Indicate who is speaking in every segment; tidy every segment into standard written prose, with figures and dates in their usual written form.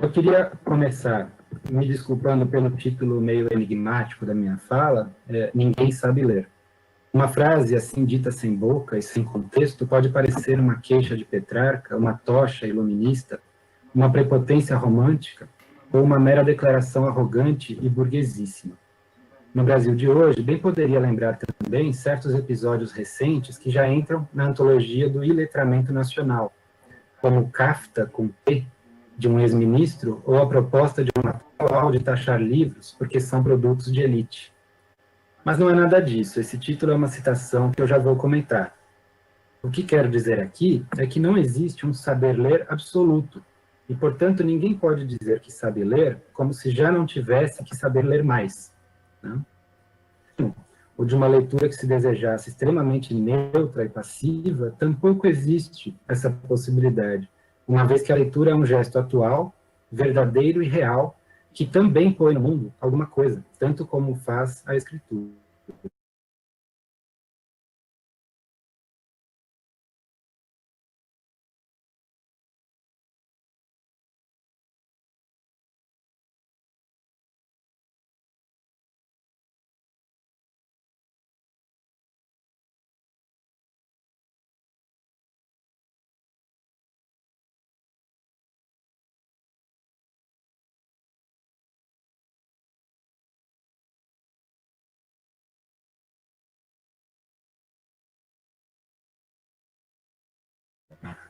Speaker 1: Eu queria começar me desculpando pelo título meio enigmático da minha fala, Ninguém Sabe Ler. Uma frase assim dita sem boca e sem contexto pode parecer uma queixa de Petrarca, uma tocha iluminista, uma prepotência romântica ou uma mera declaração arrogante e burguesíssima. No Brasil de hoje, bem poderia lembrar também certos episódios recentes que já entram na antologia do iletramento nacional, como o CAFTA com P, de um ex-ministro, ou a proposta de uma atual de taxar livros porque são produtos de elite. Mas não é nada disso, esse título é uma citação que eu já vou comentar. O que quero dizer aqui é que não existe um saber ler absoluto, e, portanto, ninguém pode dizer que sabe ler como se já não tivesse que saber ler mais, né? Ou de uma leitura que se desejasse extremamente neutra e passiva, tampouco existe essa possibilidade, uma vez que a leitura é um gesto atual, verdadeiro e real, que também põe no mundo alguma coisa, tanto como faz a escritura.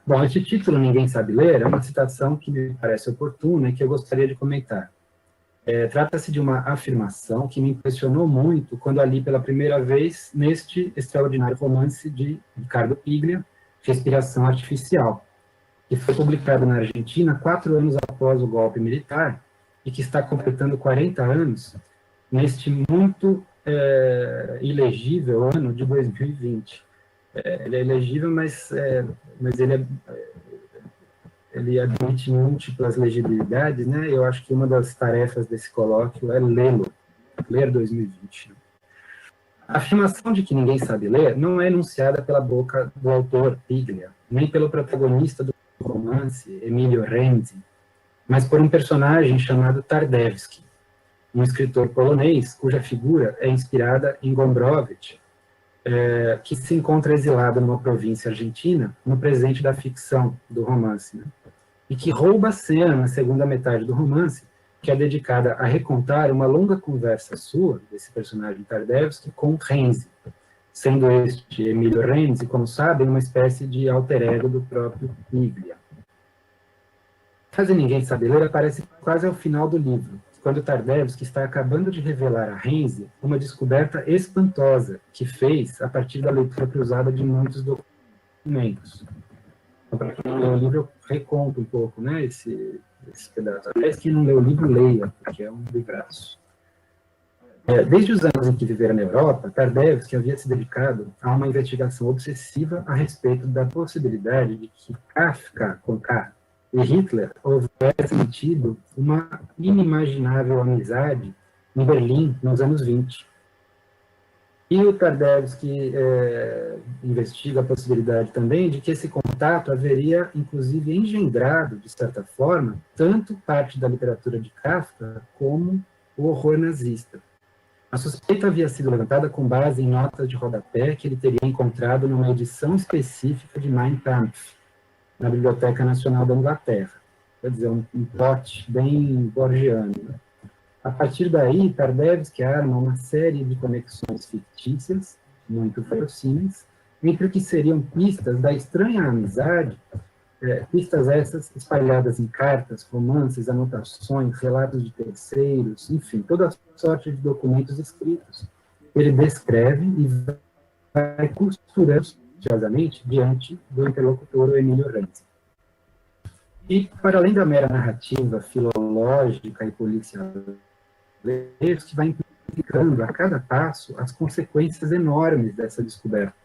Speaker 1: Bom, esse título, Ninguém Sabe Ler, é uma citação que me parece oportuna e que eu gostaria de comentar. Trata-se de uma afirmação que me impressionou muito quando a li pela primeira vez neste extraordinário romance de Ricardo Piglia, Respiração Artificial, que foi publicado na Argentina 4 anos após o golpe militar e que está completando 40 anos neste muito ilegível ano de 2020. Ele é elegível, mas ele admite múltiplas legibilidades, né? Eu acho que uma das tarefas desse colóquio é lê-lo, ler 2020. A afirmação de que ninguém sabe ler não é enunciada pela boca do autor Piglia, nem pelo protagonista do romance, Emilio Renzi, mas por um personagem chamado Tardewski, um escritor polonês cuja figura é inspirada em Gombrowicz, que se encontra exilado numa província argentina no presente da ficção do romance, né? E que rouba a cena na segunda metade do romance, que é dedicada a recontar uma longa conversa sua, desse personagem Tardewski, com Renzi, sendo este Emilio Renzi, como sabem, uma espécie de alter ego do próprio Piglia. Quase Ninguém Sabe Ler aparece quase ao final do livro, quando Tardewski está acabando de revelar a Renzi uma descoberta espantosa que fez a partir da leitura cruzada de muitos documentos. Então, para quem não leu o livro, eu reconto um pouco, né, esse pedaço. Aliás, quem não leu o livro, leia, porque é um livraço. Desde os anos em que vivera na Europa, Tardewski havia se dedicado a uma investigação obsessiva a respeito da possibilidade de que Kafka, com K, e Hitler houvessem tido uma inimaginável amizade em Berlim nos anos 20. E o Tardewski investiga a possibilidade também de que esse contato haveria, inclusive, engendrado, de certa forma, tanto parte da literatura de Kafka como o horror nazista. A suspeita havia sido levantada com base em notas de rodapé que ele teria encontrado numa edição específica de Mein Kampf, na Biblioteca Nacional da Inglaterra. Quer dizer, um plot bem borgiano. A partir daí, Tardewski arma uma série de conexões fictícias, muito verossímeis, entre o que seriam pistas da estranha amizade, pistas essas espalhadas em cartas, romances, anotações, relatos de terceiros, enfim, toda sorte de documentos escritos. Ele descreve e vai costurando diante do interlocutor, o Emilio Renzi. E, para além da mera narrativa filológica e policial, que vai implicando a cada passo as consequências enormes dessa descoberta.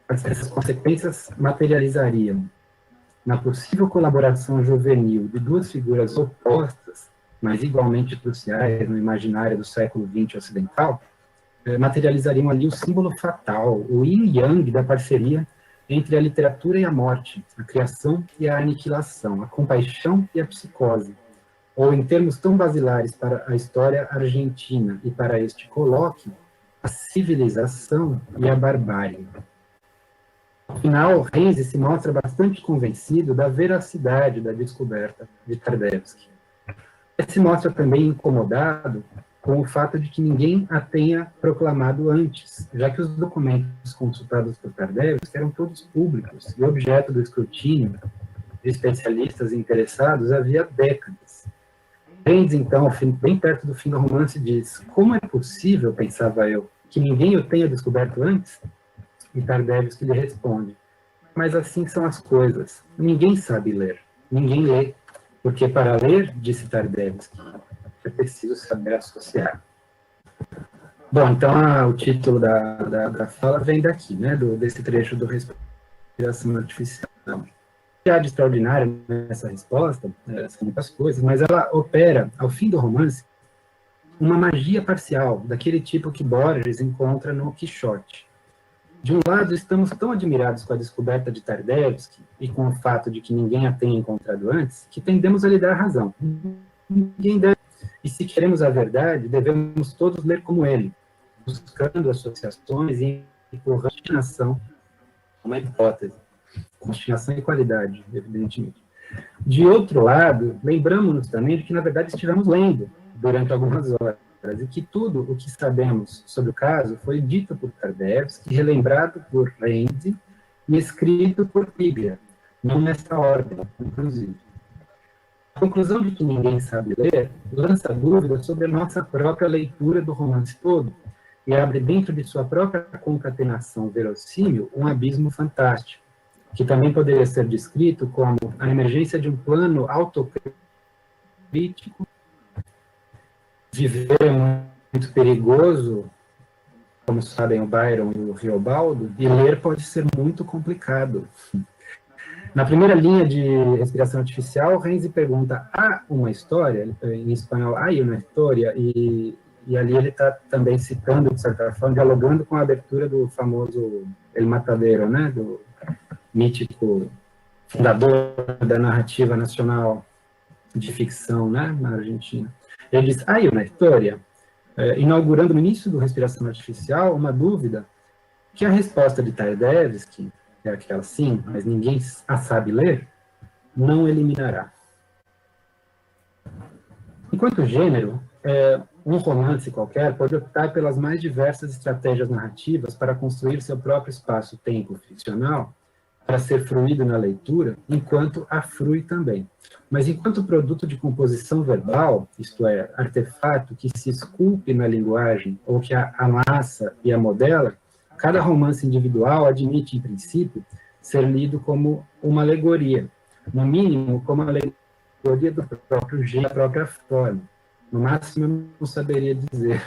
Speaker 1: Essas consequências materializariam na possível colaboração juvenil de duas figuras opostas, mas igualmente cruciais no imaginário do século XX ocidental, materializariam ali o símbolo fatal, o yin-yang da parceria entre a literatura e a morte, a criação e a aniquilação, a compaixão e a psicose, ou em termos tão basilares para a história argentina e para este colóquio, a civilização e a barbárie. Afinal, Renzi se mostra bastante convencido da veracidade da descoberta de Tardeevsky. Ele se mostra também incomodado com o fato de que ninguém a tenha proclamado antes, já que os documentos consultados por Tardeevsky eram todos públicos e objeto do escrutínio de especialistas interessados havia décadas. Renzi, então, bem perto do fim do romance, diz: como é possível, pensava eu, que ninguém o tenha descoberto antes? E Tardeevsky lhe responde: mas assim são as coisas. Ninguém sabe ler. Ninguém lê. Porque para ler, disse Tardeevsky, é preciso saber associar. Bom, então o título da fala vem daqui, né, desse trecho do Respiração Artificial. O que há de extraordinário nessa resposta, são muitas coisas, mas ela opera, ao fim do romance, uma magia parcial, daquele tipo que Borges encontra no Quixote. De um lado, estamos tão admirados com a descoberta de Tardeevsky e com o fato de que ninguém a tenha encontrado antes, que tendemos a lhe dar razão. Ninguém deve. E se queremos a verdade, devemos todos ler como ele, buscando associações e por constinação, uma hipótese. Constinação e qualidade, evidentemente. De outro lado, lembramos-nos também de que, na verdade, estivemos lendo durante algumas horas, e que tudo o que sabemos sobre o caso foi dito por Tardeevsky, relembrado por Renzi e escrito por Piglia, não nessa ordem, inclusive. A conclusão de que ninguém sabe ler lança dúvidas sobre a nossa própria leitura do romance todo e abre dentro de sua própria concatenação verossímil um abismo fantástico, que também poderia ser descrito como a emergência de um plano autocrítico. Viver é muito perigoso, como sabem o Byron e o Riobaldo, e ler pode ser muito complicado. Na primeira linha de Respiração Artificial, Renzi pergunta: há uma história? Em espanhol, há uma história? E ali ele está também citando, de certa forma, dialogando com a abertura do famoso El Matadero, né, do mítico fundador da narrativa nacional de ficção, né, na Argentina. Ele diz: há uma história? Inaugurando no início do Respiração Artificial uma dúvida que a resposta de Tardeevsky, é aquela sim, mas ninguém a sabe ler, não eliminará. Enquanto gênero, um romance qualquer pode optar pelas mais diversas estratégias narrativas para construir seu próprio espaço-tempo ficcional, para ser fruído na leitura, enquanto a frui também. Mas enquanto produto de composição verbal, isto é, artefato que se esculpe na linguagem ou que a amassa e a modela, cada romance individual admite, em princípio, ser lido como uma alegoria, no mínimo, como uma alegoria do próprio gênero, da própria forma. No máximo, eu não saberia dizer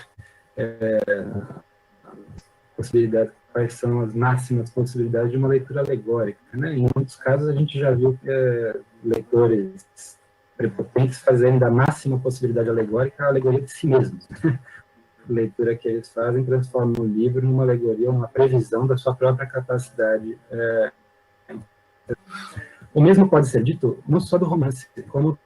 Speaker 1: quais são as máximas possibilidades de uma leitura alegórica, né? Em muitos casos, a gente já viu leitores prepotentes fazendo da máxima possibilidade alegórica a alegoria de si mesmos. A leitura que eles fazem transforma o livro numa alegoria, uma previsão da sua própria capacidade. O mesmo pode ser dito não só do romance, como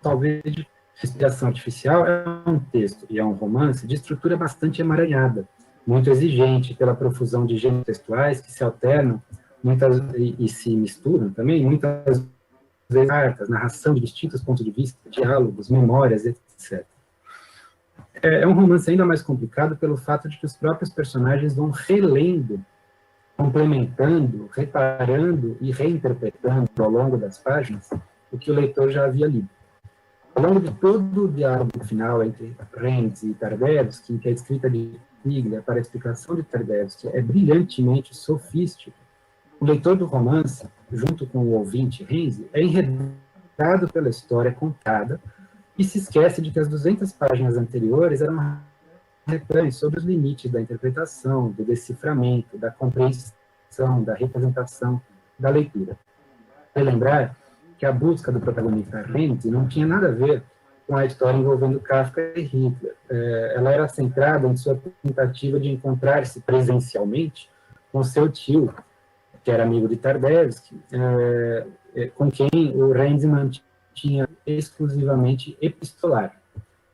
Speaker 1: talvez de Respiração Artificial é um texto e é um romance de estrutura bastante emaranhada, muito exigente pela profusão de gêneros textuais que se alternam e se misturam também, muitas vezes cartas, narração de distintos pontos de vista, diálogos, memórias, etc. É um romance ainda mais complicado pelo fato de que os próprios personagens vão relendo, complementando, reparando e reinterpretando ao longo das páginas o que o leitor já havia lido. Ao longo de todo o diálogo final entre Renzi e Tardeevsky, que a escrita de Piglia para a explicação de Tardeevsky é brilhantemente sofística, o leitor do romance, junto com o ouvinte Renzi, é enredado pela história contada e se esquece de que as 200 páginas anteriores eram reflexões sobre os limites da interpretação, do deciframento, da compreensão, da representação, da leitura. Relembrar que a busca do protagonista Renzi não tinha nada a ver com a história envolvendo Kafka e Hitler. Ela era centrada em sua tentativa de encontrar-se presencialmente com seu tio, que era amigo de Tardeevsky, com quem o Renzi mantinha tinha exclusivamente epistolar,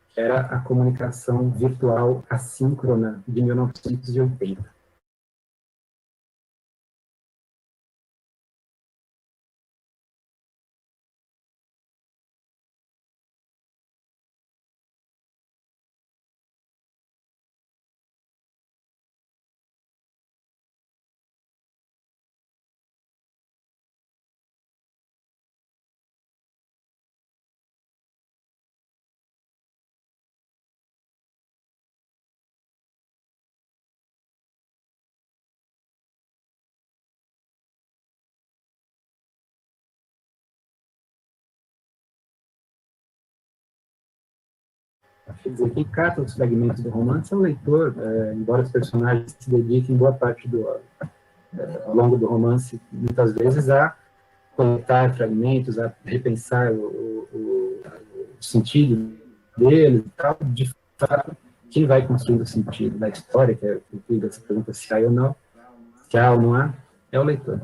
Speaker 1: que era a comunicação virtual assíncrona de 1980. Quer dizer, quem cata os fragmentos do romance é o leitor, embora os personagens se dediquem boa parte ao longo do romance, muitas vezes, a coletar fragmentos, a repensar o sentido deles e tal. De fato, quem vai construindo o sentido da história, que é o que você pergunta se há ou não, se há ou não há, é o leitor.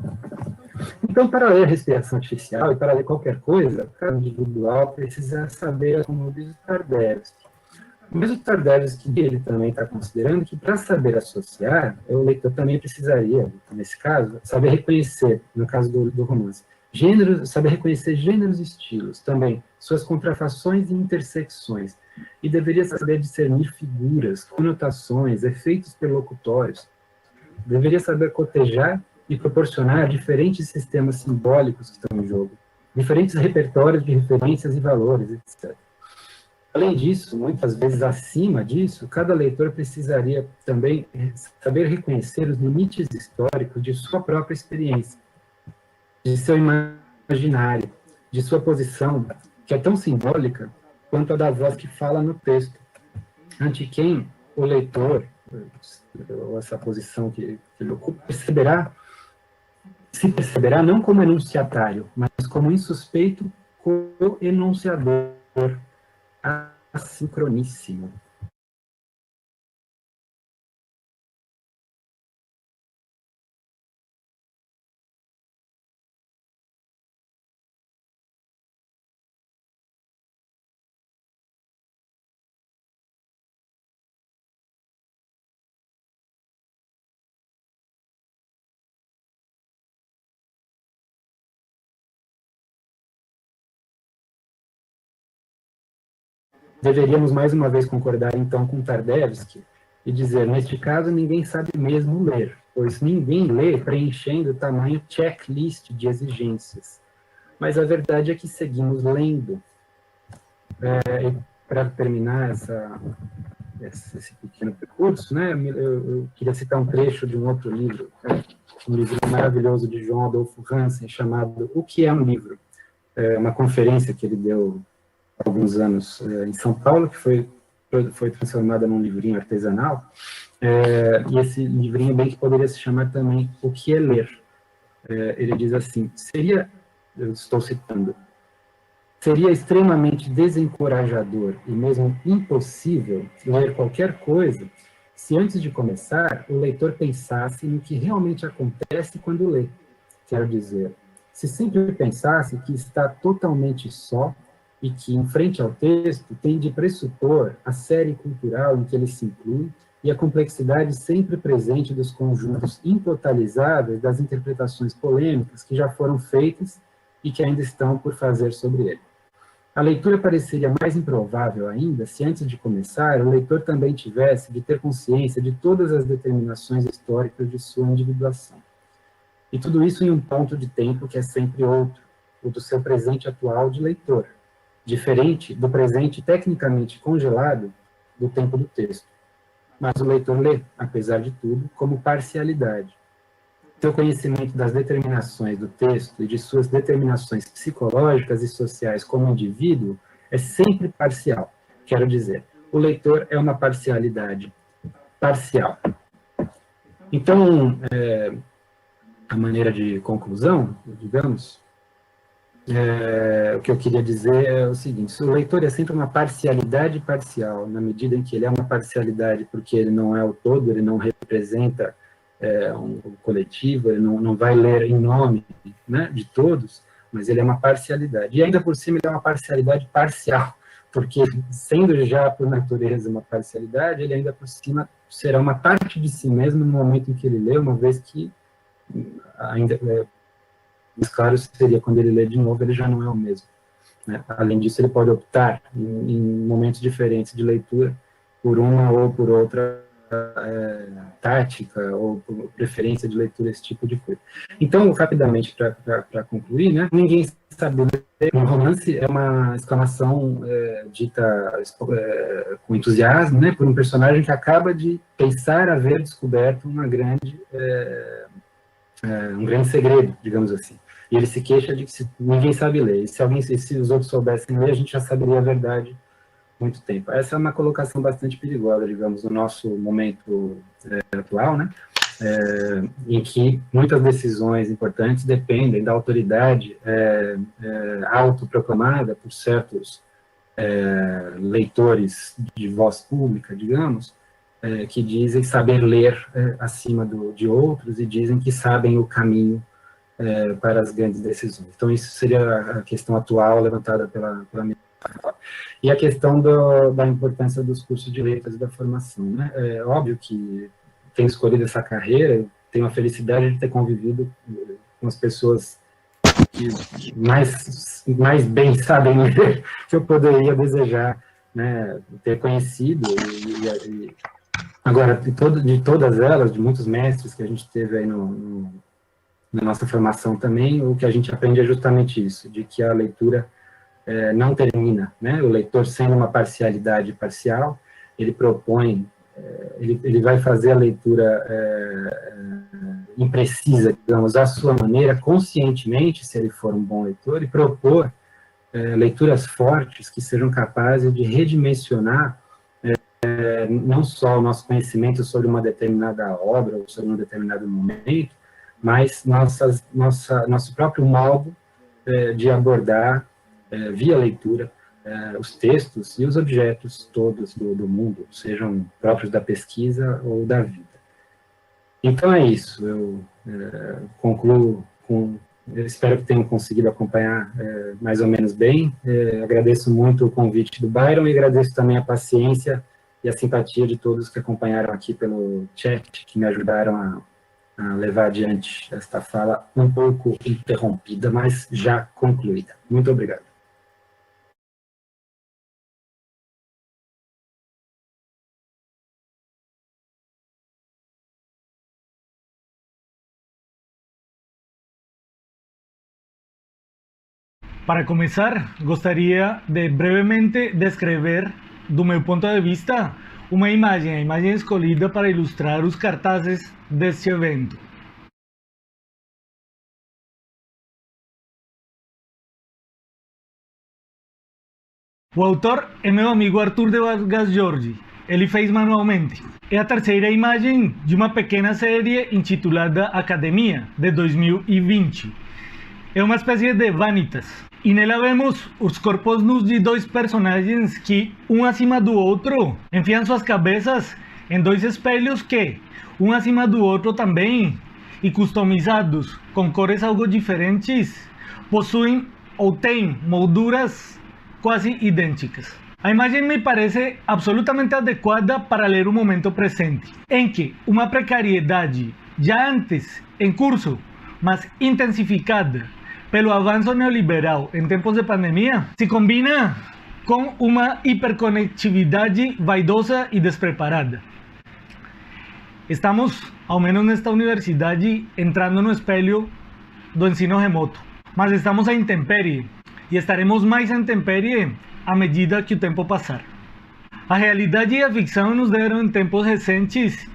Speaker 1: Então, para ler respiração artificial e para ler qualquer coisa, cada individual precisa saber, como diz o Tardelski. Mas o Tardelski, ele também está considerando que, para saber associar, o leitor também precisaria, nesse caso, saber reconhecer, no caso do romance, gêneros, saber reconhecer gêneros e estilos, também suas contrafações e intersecções, e deveria saber discernir figuras, conotações, efeitos perlocutórios, deveria saber cotejar e proporcionar diferentes sistemas simbólicos que estão em jogo, diferentes repertórios de referências e valores, etc. Além disso, muitas vezes acima disso, cada leitor precisaria também saber reconhecer os limites históricos de sua própria experiência, de seu imaginário, de sua posição, que é tão simbólica quanto a da voz que fala no texto, ante quem o leitor, ou essa posição que ele ocupa, se perceberá não como enunciatário, mas como insuspeito co-enunciador, assincroníssimo. Deveríamos mais uma vez concordar então com Tardelski e dizer, neste caso, ninguém sabe mesmo ler, pois ninguém lê preenchendo o tamanho checklist de exigências. Mas a verdade é que seguimos lendo. Para terminar esse pequeno percurso, né, eu queria citar um trecho de um outro livro, um livro maravilhoso de João Adolfo Hansen, chamado O que é um livro? Uma conferência que ele deu há alguns anos em São Paulo, que foi transformada num livrinho artesanal, e esse livrinho bem que poderia se chamar também O que é ler? Ele diz assim, eu estou citando, seria extremamente desencorajador e mesmo impossível ler qualquer coisa se antes de começar o leitor pensasse no que realmente acontece quando lê. Quero dizer, se sempre pensasse que está totalmente só e que, em frente ao texto, tem de pressupor a série cultural em que ele se inclui e a complexidade sempre presente dos conjuntos intotalizáveis das interpretações polêmicas que já foram feitas e que ainda estão por fazer sobre ele. A leitura pareceria mais improvável ainda se, antes de começar, o leitor também tivesse de ter consciência de todas as determinações históricas de sua individuação. E tudo isso em um ponto de tempo que é sempre outro, o do seu presente atual de leitor, diferente do presente tecnicamente congelado do tempo do texto. Mas o leitor lê, apesar de tudo, como parcialidade. Seu conhecimento das determinações do texto e de suas determinações psicológicas e sociais como indivíduo é sempre parcial. Quero dizer, o leitor é uma parcialidade parcial. Então, a maneira de conclusão, digamos, o que eu queria dizer é o seguinte, o leitor é sempre uma parcialidade parcial, na medida em que ele é uma parcialidade porque ele não é o todo, ele não representa um coletivo, ele não vai ler em nome, né, de todos, mas ele é uma parcialidade. E ainda por cima ele é uma parcialidade parcial, porque sendo já por natureza uma parcialidade, ele ainda por cima será uma parte de si mesmo no momento em que ele lê, uma vez que ainda, mais claro seria quando ele lê de novo, ele já não é o mesmo, né? Além disso, ele pode optar em momentos diferentes de leitura por uma ou por outra tática ou por preferência de leitura, esse tipo de coisa. Então, rapidamente, para concluir, né, ninguém sabe ler. Um romance é uma exclamação dita com entusiasmo, né, por um personagem que acaba de pensar haver descoberto um grande segredo, digamos assim. E ele se queixa de que ninguém sabe ler. E se os outros soubessem ler, a gente já saberia a verdade há muito tempo. Essa é uma colocação bastante perigosa, digamos, no nosso momento atual, né? Em que muitas decisões importantes dependem da autoridade autoproclamada por certos leitores de voz pública, digamos, que dizem saber ler acima de outros e dizem que sabem o caminho para as grandes decisões. Então, isso seria a questão atual levantada pela minha fala. E a questão da importância dos cursos de letras e da formação, né? É óbvio que tenho escolhido essa carreira, tenho a felicidade de ter convivido com as pessoas que mais bem sabem ler que eu poderia desejar, né, ter conhecido. Agora, de todas elas, de muitos mestres que a gente teve aí na nossa formação também, o que a gente aprende é justamente isso, de que a leitura não termina, né? O leitor, sendo uma parcialidade parcial, ele propõe, ele vai fazer a leitura imprecisa, digamos, à sua maneira, conscientemente, se ele for um bom leitor, e propor leituras fortes que sejam capazes de redimensionar não só o nosso conhecimento sobre uma determinada obra ou sobre um determinado momento, mas nosso próprio modo de abordar, via leitura, os textos e os objetos todos do mundo, sejam próprios da pesquisa ou da vida. Então é isso, eu concluo eu espero que tenham conseguido acompanhar mais ou menos bem. Agradeço muito o convite do Byron e agradeço também a paciência e a simpatia de todos que acompanharam aqui pelo chat, que me ajudaram a levar adiante esta fala um pouco interrompida, mas já concluída. Muito obrigado.
Speaker 2: Para começar, gostaria de brevemente descrever, do meu ponto de vista, a imagem escolhida para ilustrar os cartazes deste evento. O autor é meu amigo Arthur de Vargas Jorge. Ele fez manualmente. É a terceira imagem de uma pequena série intitulada Academia, de 2020. É uma espécie de vanitas. E nela vemos os corpos nus de dois personagens que, um acima do outro, enfiam suas cabeças em dois espelhos que, um acima do outro também, e customizados com cores algo diferentes, possuem ou têm molduras quase idênticas. A imagem me parece absolutamente adequada para ler o momento presente, em que uma precariedade já antes em curso, mas intensificada pelo avanço neoliberal em tempos de pandemia, se combina com uma hiperconectividade vaidosa e despreparada. Estamos, ao menos nesta universidade, entrando no espelho do ensino remoto, mas estamos à intempérie e estaremos mais à intempérie à medida que o tempo passar. A realidade e a ficção nos deram em tempos recentes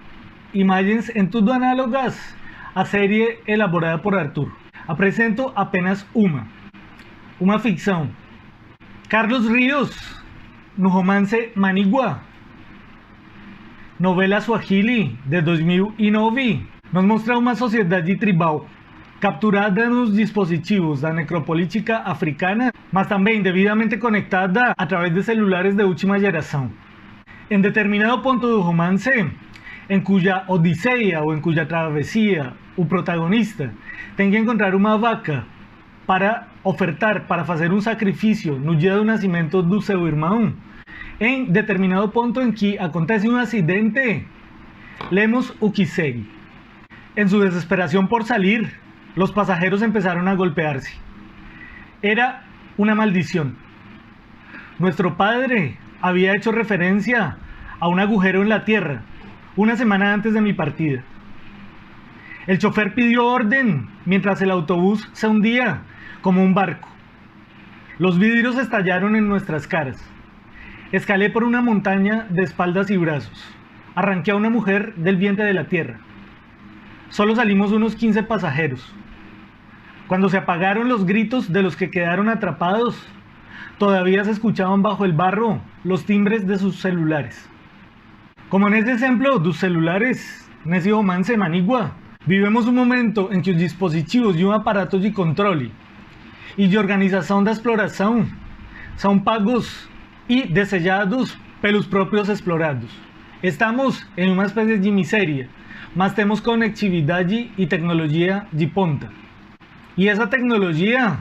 Speaker 2: imagens em tudo análogas à série elaborada por Arthur. Apresento apenas uma ficção. Carlos Ríos, no romance Manigua, novela Swahili de 2009, nos mostra uma sociedade tribal capturada nos dispositivos da necropolítica africana, mas também devidamente conectada através de celulares de última geração. Em determinado ponto do romance, em cuja odisseia ou em cuja travessia o protagonista tem que encontrar uma vaca para ofertar, para fazer um sacrifício no dia do nascimento do seu irmão, em determinado ponto em que acontece um acidente, lemos o que segue. En su desesperación por salir, los pasajeros empezaron a golpearse. Era una maldición. Nuestro padre había hecho referencia a un agujero en la tierra una semana antes de mi partida. El chofer pidió orden mientras el autobús se hundía como un barco. Los vidrios estallaron en nuestras caras. Escalé por una montaña de espaldas y brazos. Arranqué a una mujer del vientre de la tierra. Solo salimos unos 15 pasajeros. Cuando se apagaron los gritos de los que quedaron atrapados, todavía se escuchaban bajo el barro los timbres de sus celulares. Como nesse exemplo dos celulares, nesse romance manigua, vivemos um momento em que os dispositivos de um aparato de controle e de organização da exploração são pagos e desejados pelos próprios explorados. Estamos em uma espécie de miséria, mas temos conectividade e tecnologia de ponta. E essa tecnologia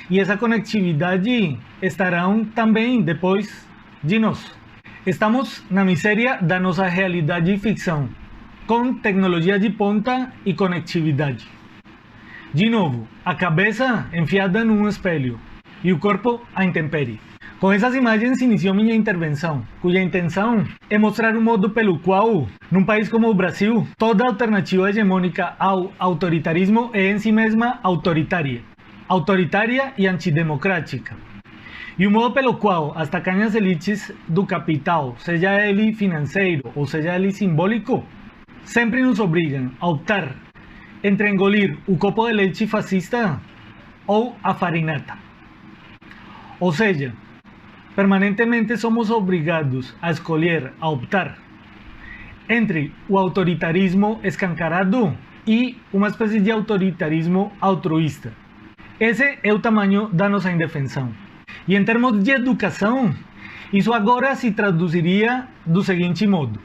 Speaker 2: e essa conectividade estarão também depois de nós. Estamos na miséria da nossa realidade e ficção, com tecnologia de ponta e conectividade. De novo, a cabeça enfiada num espelho e o corpo à intempérie. Com essas imagens iniciou minha intervenção, cuja intenção é mostrar um modo pelo qual, num país como o Brasil, toda alternativa hegemônica ao autoritarismo é em si mesma autoritária e antidemocrática. E o modo pelo qual as tacanhas elites do capital, seja ele financeiro ou seja ele simbólico, sempre nos obrigam a optar entre engolir o copo de leite fascista ou a farinata. Ou seja, permanentemente somos obrigados a escolher, a optar entre o autoritarismo escancarado e uma espécie de autoritarismo altruísta. Esse é o tamanho da nossa indefensão. E em termos de educação, isso agora se traduziria do seguinte modo: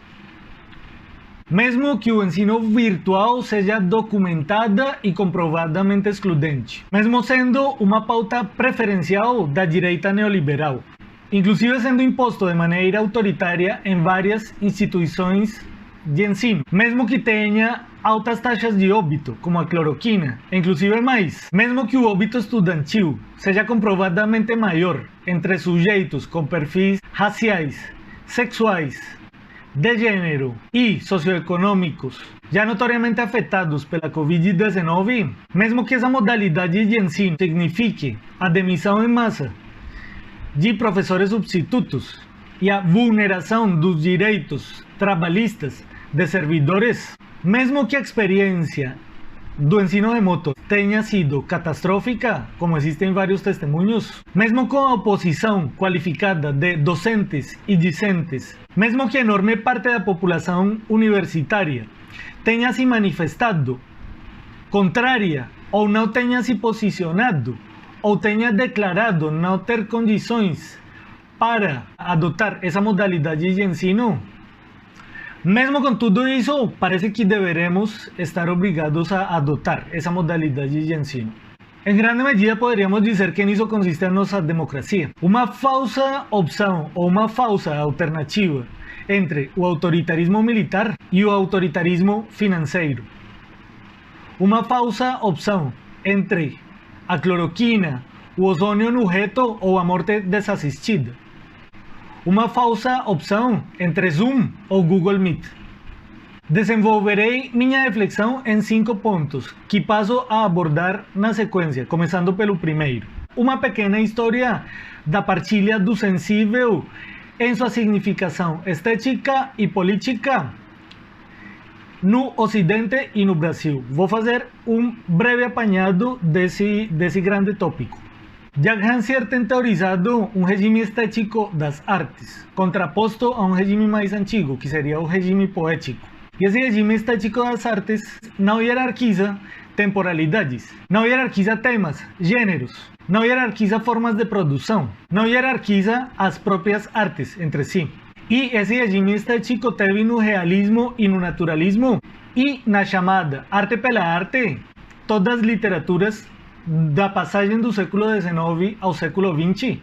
Speaker 2: mesmo que o ensino virtual seja documentada e comprovadamente excludente, mesmo sendo uma pauta preferencial da direita neoliberal, inclusive sendo imposto de maneira autoritária em várias instituições de ensino, mesmo que tenha altas taxas de óbito, como a cloroquina, inclusive mais, mesmo que o óbito estudantil seja comprovadamente maior entre sujeitos com perfis raciais, sexuais, de gênero e socioeconômicos já notoriamente afetados pela Covid-19, mesmo que essa modalidade de ensino signifique a demissão em massa de professores substitutos e a vulneração dos direitos trabalhistas de servidores, mesmo que a experiência do ensino remoto tenha sido catastrófica, como existem vários testemunhos, mesmo com a oposição qualificada de docentes e discentes, mesmo que enorme parte da população universitária tenha se manifestado contrária ou não tenha se posicionado ou tenha declarado não ter condições para adotar essa modalidade de ensino, mesmo com tudo isso, parece que deveremos estar obrigados a adotar essa modalidade de ensino. Em grande medida, poderíamos dizer que nisso consiste a nossa democracia. Uma falsa opção ou uma falsa alternativa entre o autoritarismo militar e o autoritarismo financeiro. Uma falsa opção entre a cloroquina, o ozônio no reto ou a morte desassistida. Uma falsa opção entre Zoom ou Google Meet. Desenvolverei minha reflexão em 5 pontos, que passo a abordar na sequência, começando pelo primeiro. Uma pequena história da partilha do sensível em sua significação estética e política no Ocidente e no Brasil. Vou fazer um breve apanhado desse grande tópico. Jack Hansier tem teorizado um regime estético das artes, contraposto a um regime mais antigo, que seria o regime poético. E esse regime estético das artes não hierarquiza temporalidades, não hierarquiza temas, gêneros, não hierarquiza formas de produção, não hierarquiza as próprias artes entre si. E esse regime estético teve no realismo e no naturalismo, e na chamada arte pela arte, todas as literaturas da passagem do século XIX ao século XX.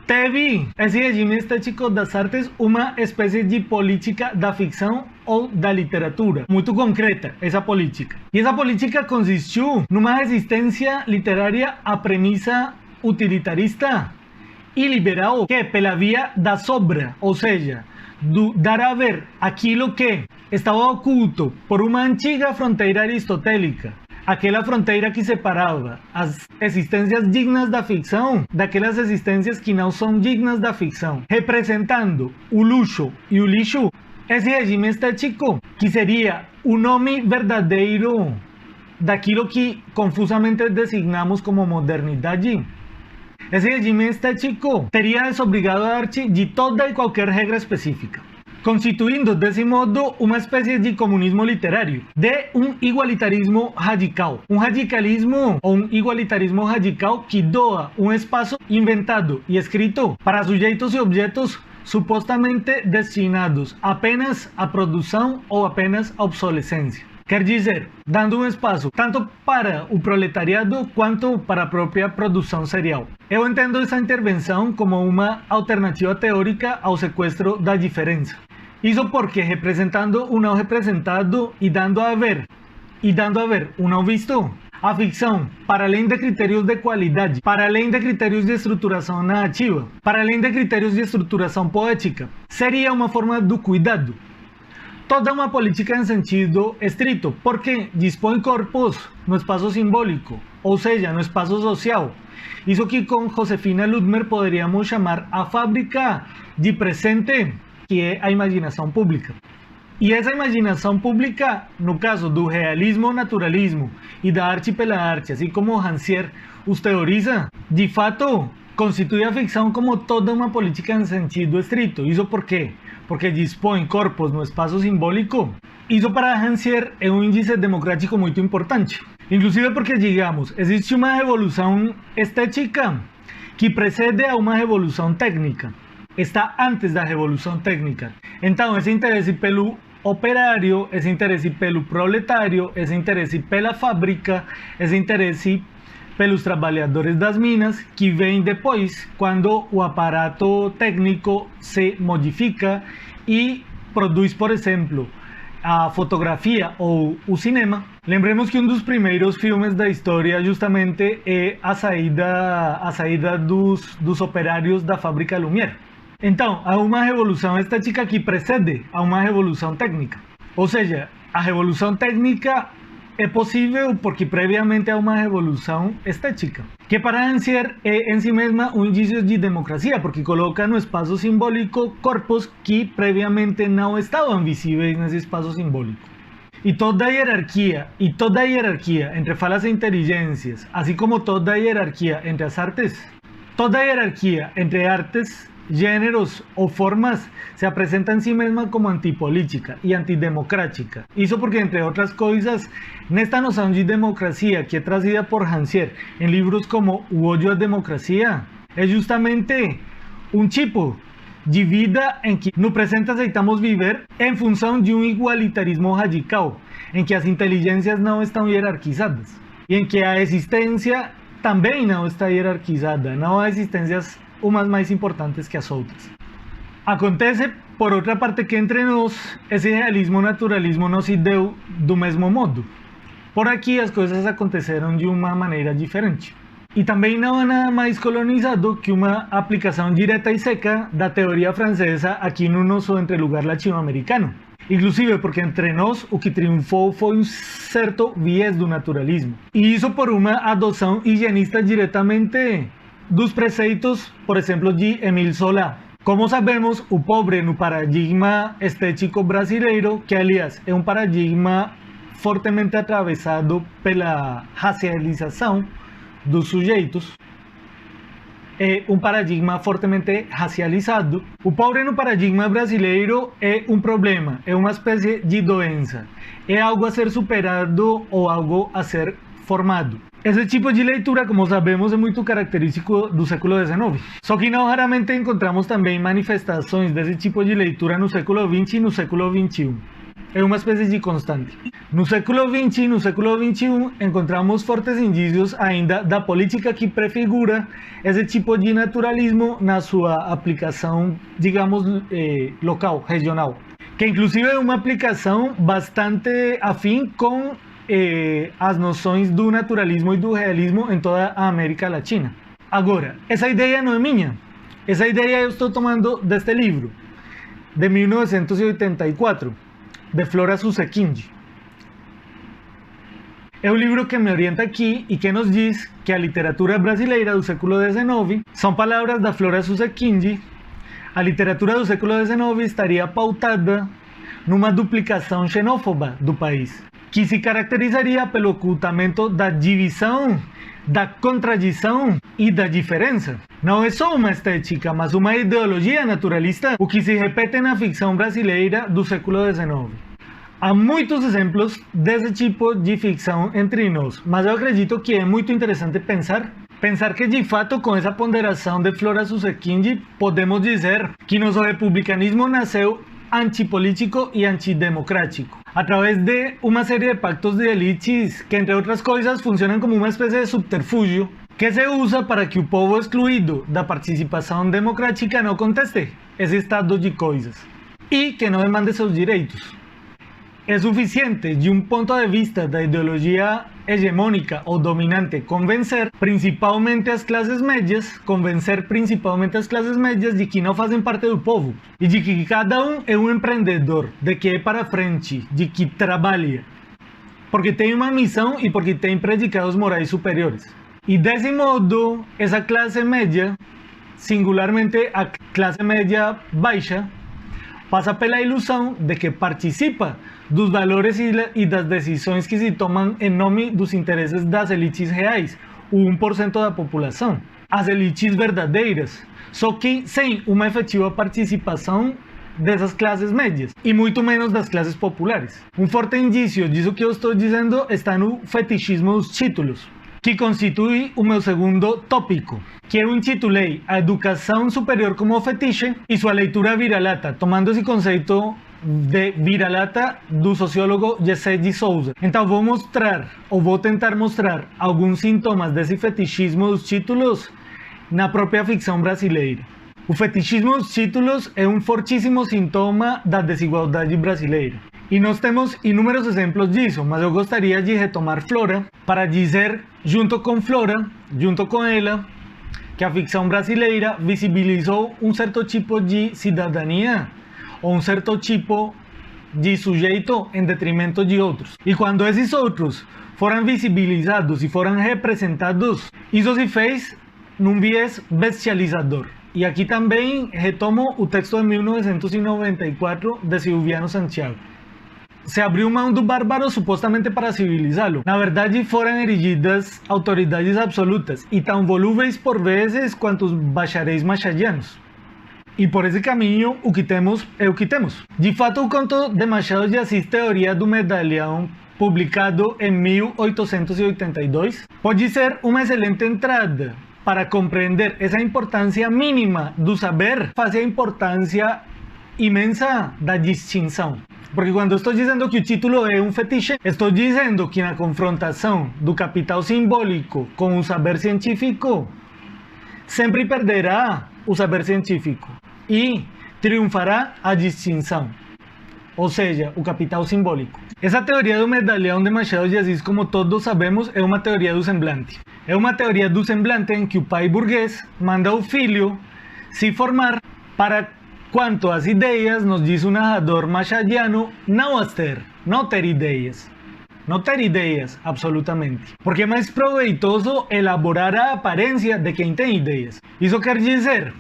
Speaker 2: Teve esse regime estético das artes uma espécie de política da ficção ou da literatura, muito concreta essa política. E essa política consistiu numa resistência literária à premissa utilitarista e liberal que pela via da sobra, ou seja, do dar a ver aquilo que estava oculto por uma antiga fronteira aristotélica, aquela fronteira que separava as existências dignas da ficção daquelas existências que não são dignas da ficção, representando o luxo e o lixo. Esse regime estético, que seria o nome verdadeiro daquilo que confusamente designamos como modernidade, esse regime estético teria desobrigado a arte de toda e qualquer regra específica, constituindo desse modo uma espécie de comunismo literário, de um igualitarismo radical. Um radicalismo ou um igualitarismo radical que doa um espaço inventado e escrito para sujeitos e objetos supostamente destinados apenas à produção ou apenas à obsolescência. Quer dizer, dando um espaço tanto para o proletariado quanto para a própria produção serial. Eu entendo essa intervenção como uma alternativa teórica ao sequestro da diferença. Isso porque representando o não representado e dando a ver o não visto, a ficção, para além de critérios de qualidade, para além de critérios de estruturação narrativa, para além de critérios de estruturação poética, seria uma forma do cuidado. Toda uma política em sentido estrito, porque dispõe corpos no espaço simbólico, ou seja, no espaço social. Isso que com Josefina Ludmer poderíamos chamar a fábrica de presente, que é a imaginação pública. E essa imaginação pública, no caso do realismo, naturalismo e da arte pela arte, assim como Rancière os teoriza, de fato constitui a ficção como toda uma política em sentido estrito. Isso por quê? Porque dispõe corpos no espaço simbólico. Isso para Rancière é um índice democrático muito importante. Inclusive porque, digamos, existe uma revolução estética que precede a uma revolução técnica. Está antes da revolução técnica. Então, esse interesse pelo operário, esse interesse pelo proletário, esse interesse pela fábrica, esse interesse pelos trabalhadores das minas, que vem depois, quando o aparato técnico se modifica e produz, por exemplo, a fotografia ou o cinema. Lembremos que um dos primeiros filmes da história justamente é a saída dos operários da fábrica Lumière. Então, há uma revolução estética que precede a uma revolução técnica. Ou seja, a revolução técnica é possível porque previamente há uma revolução estética, que para Rancière é em si mesma um indício de democracia, porque coloca no espaço simbólico corpos que previamente não estavam visíveis nesse espaço simbólico. E toda hierarquia entre falas e inteligências, assim como toda hierarquia entre as artes, toda hierarquia entre artes, gêneros ou formas se apresenta em si mesma como antipolítica e antidemocrática. Isso porque, entre outras coisas, nesta noção de democracia que é trazida por Rancière em livros como O ódio à democracia, é justamente um tipo de vida em que no presente aceitamos viver em função de um igualitarismo radical, em que as inteligências não estão hierarquizadas e em que a existência também não está hierarquizada, não há existências umas mais importantes que as outras. Acontece, por outra parte, que entre nós, esse realismo-naturalismo não se deu do mesmo modo. Por aqui as coisas aconteceram de uma maneira diferente. E também não há nada mais colonizado que uma aplicação direta e seca da teoria francesa aqui no nosso entrelugar latino-americano. Inclusive porque entre nós o que triunfou foi um certo viés do naturalismo. E isso por uma adoção higienista diretamente dos preceitos, por exemplo, de Émile Zola. Como sabemos, o pobre no paradigma estético brasileiro, que aliás é um paradigma fortemente atravessado pela racialização dos sujeitos, é um paradigma fortemente racializado. O pobre no paradigma brasileiro é um problema, é uma espécie de doença, é algo a ser superado ou algo a ser formado. Esse tipo de leitura, como sabemos, é muito característico do século XIX. Só que não raramente encontramos também manifestações desse tipo de leitura no século XX e no século XXI. é uma espécie de constante. No século XX e no século XXI encontramos fortes indícios ainda da política que prefigura esse tipo de naturalismo na sua aplicação, digamos, local, regional, que inclusive é uma aplicação bastante afim com as noções do naturalismo e do realismo em toda a América Latina. Agora, essa ideia não é minha, essa ideia eu estou tomando deste livro, de 1984, de Flora Susequindy. É um livro que me orienta aqui e que nos diz que a literatura brasileira do século XIX são palavras da Flora Susequindy. A literatura do século XIX estaria pautada numa duplicação xenófoba do país, que se caracterizaria pelo ocultamento da divisão, da contradição e da diferença. Não é só uma estética, mas uma ideologia naturalista, o que se repete na ficção brasileira do século XIX. Há muitos exemplos desse tipo de ficção entre nós, mas eu acredito que é muito interessante pensar que de fato com essa ponderação de Flora Susequindy podemos dizer que nosso republicanismo nasceu antipolítico e antidemocrático, através de uma série de pactos de elites que, entre outras coisas, funcionam como uma espécie de subterfúgio que se usa para que o povo excluído da participação democrática não conteste esse estado de coisas e que não demande seus direitos. É suficiente, de um ponto de vista da ideologia hegemônica ou dominante, convencer principalmente as classes médias de que não fazem parte do povo e de que cada um é um empreendedor, de que é para frente, de que trabalha, porque tem uma missão e porque tem predicados morais superiores. E desse modo, essa classe média, singularmente a classe média baixa, passa pela ilusão de que participa dos valores e das decisões que se tomam em nome dos interesses das elites reais, o 1% da população, as elites verdadeiras, só que sem uma efetiva participação dessas classes médias, e muito menos das classes populares. Um forte indício disso que eu estou dizendo está no fetichismo dos títulos, que constitui o meu segundo tópico, que eu intitulei A Educação Superior como Fetiche e sua leitura vira-lata, tomando esse conceito de vira-lata do sociólogo Jesse de Souza. Então vou tentar mostrar alguns sintomas desse fetichismo dos títulos na própria ficção brasileira. O fetichismo dos títulos é um fortíssimo sintoma da desigualdade brasileira. E nós temos inúmeros exemplos disso, mas eu gostaria de retomar Flora para dizer, junto com ela, que a ficção brasileira visibilizou um certo tipo de cidadania ou um certo tipo de sujeito em detrimento de outros. E quando esses outros foram visibilizados e foram representados, isso se fez num viés bestializador. E aqui também retomo o texto de 1994 de Silviano Santiago. Se abriu mão do bárbaro supostamente para civilizá-lo. Na verdade, foram erigidas autoridades absolutas e tão volúveis por vezes quanto os bacharéis machadianos. E por esse caminho, o que temos é o que temos. De fato, o conto de Machado de Assis, Teoria do Medalhão, publicado em 1882, pode ser uma excelente entrada para compreender essa importância mínima do saber, face à importância imensa da distinção. Porque quando estou dizendo que o título é um fetiche, estou dizendo que na confrontação do capital simbólico com o saber científico, sempre perderá o saber científico e triunfará a distinção, ou seja, o capital simbólico. Essa teoria do medalhão de Machado de Assis, como todos sabemos, é uma teoria do semblante. É uma teoria do semblante em que o pai burguês manda o filho se formar para, quanto às ideias, nos diz o narrador machadiano, não ter ideias. Não ter ideias, absolutamente. Porque é mais proveitoso elaborar a aparência de quem tem ideias. Isso quer dizer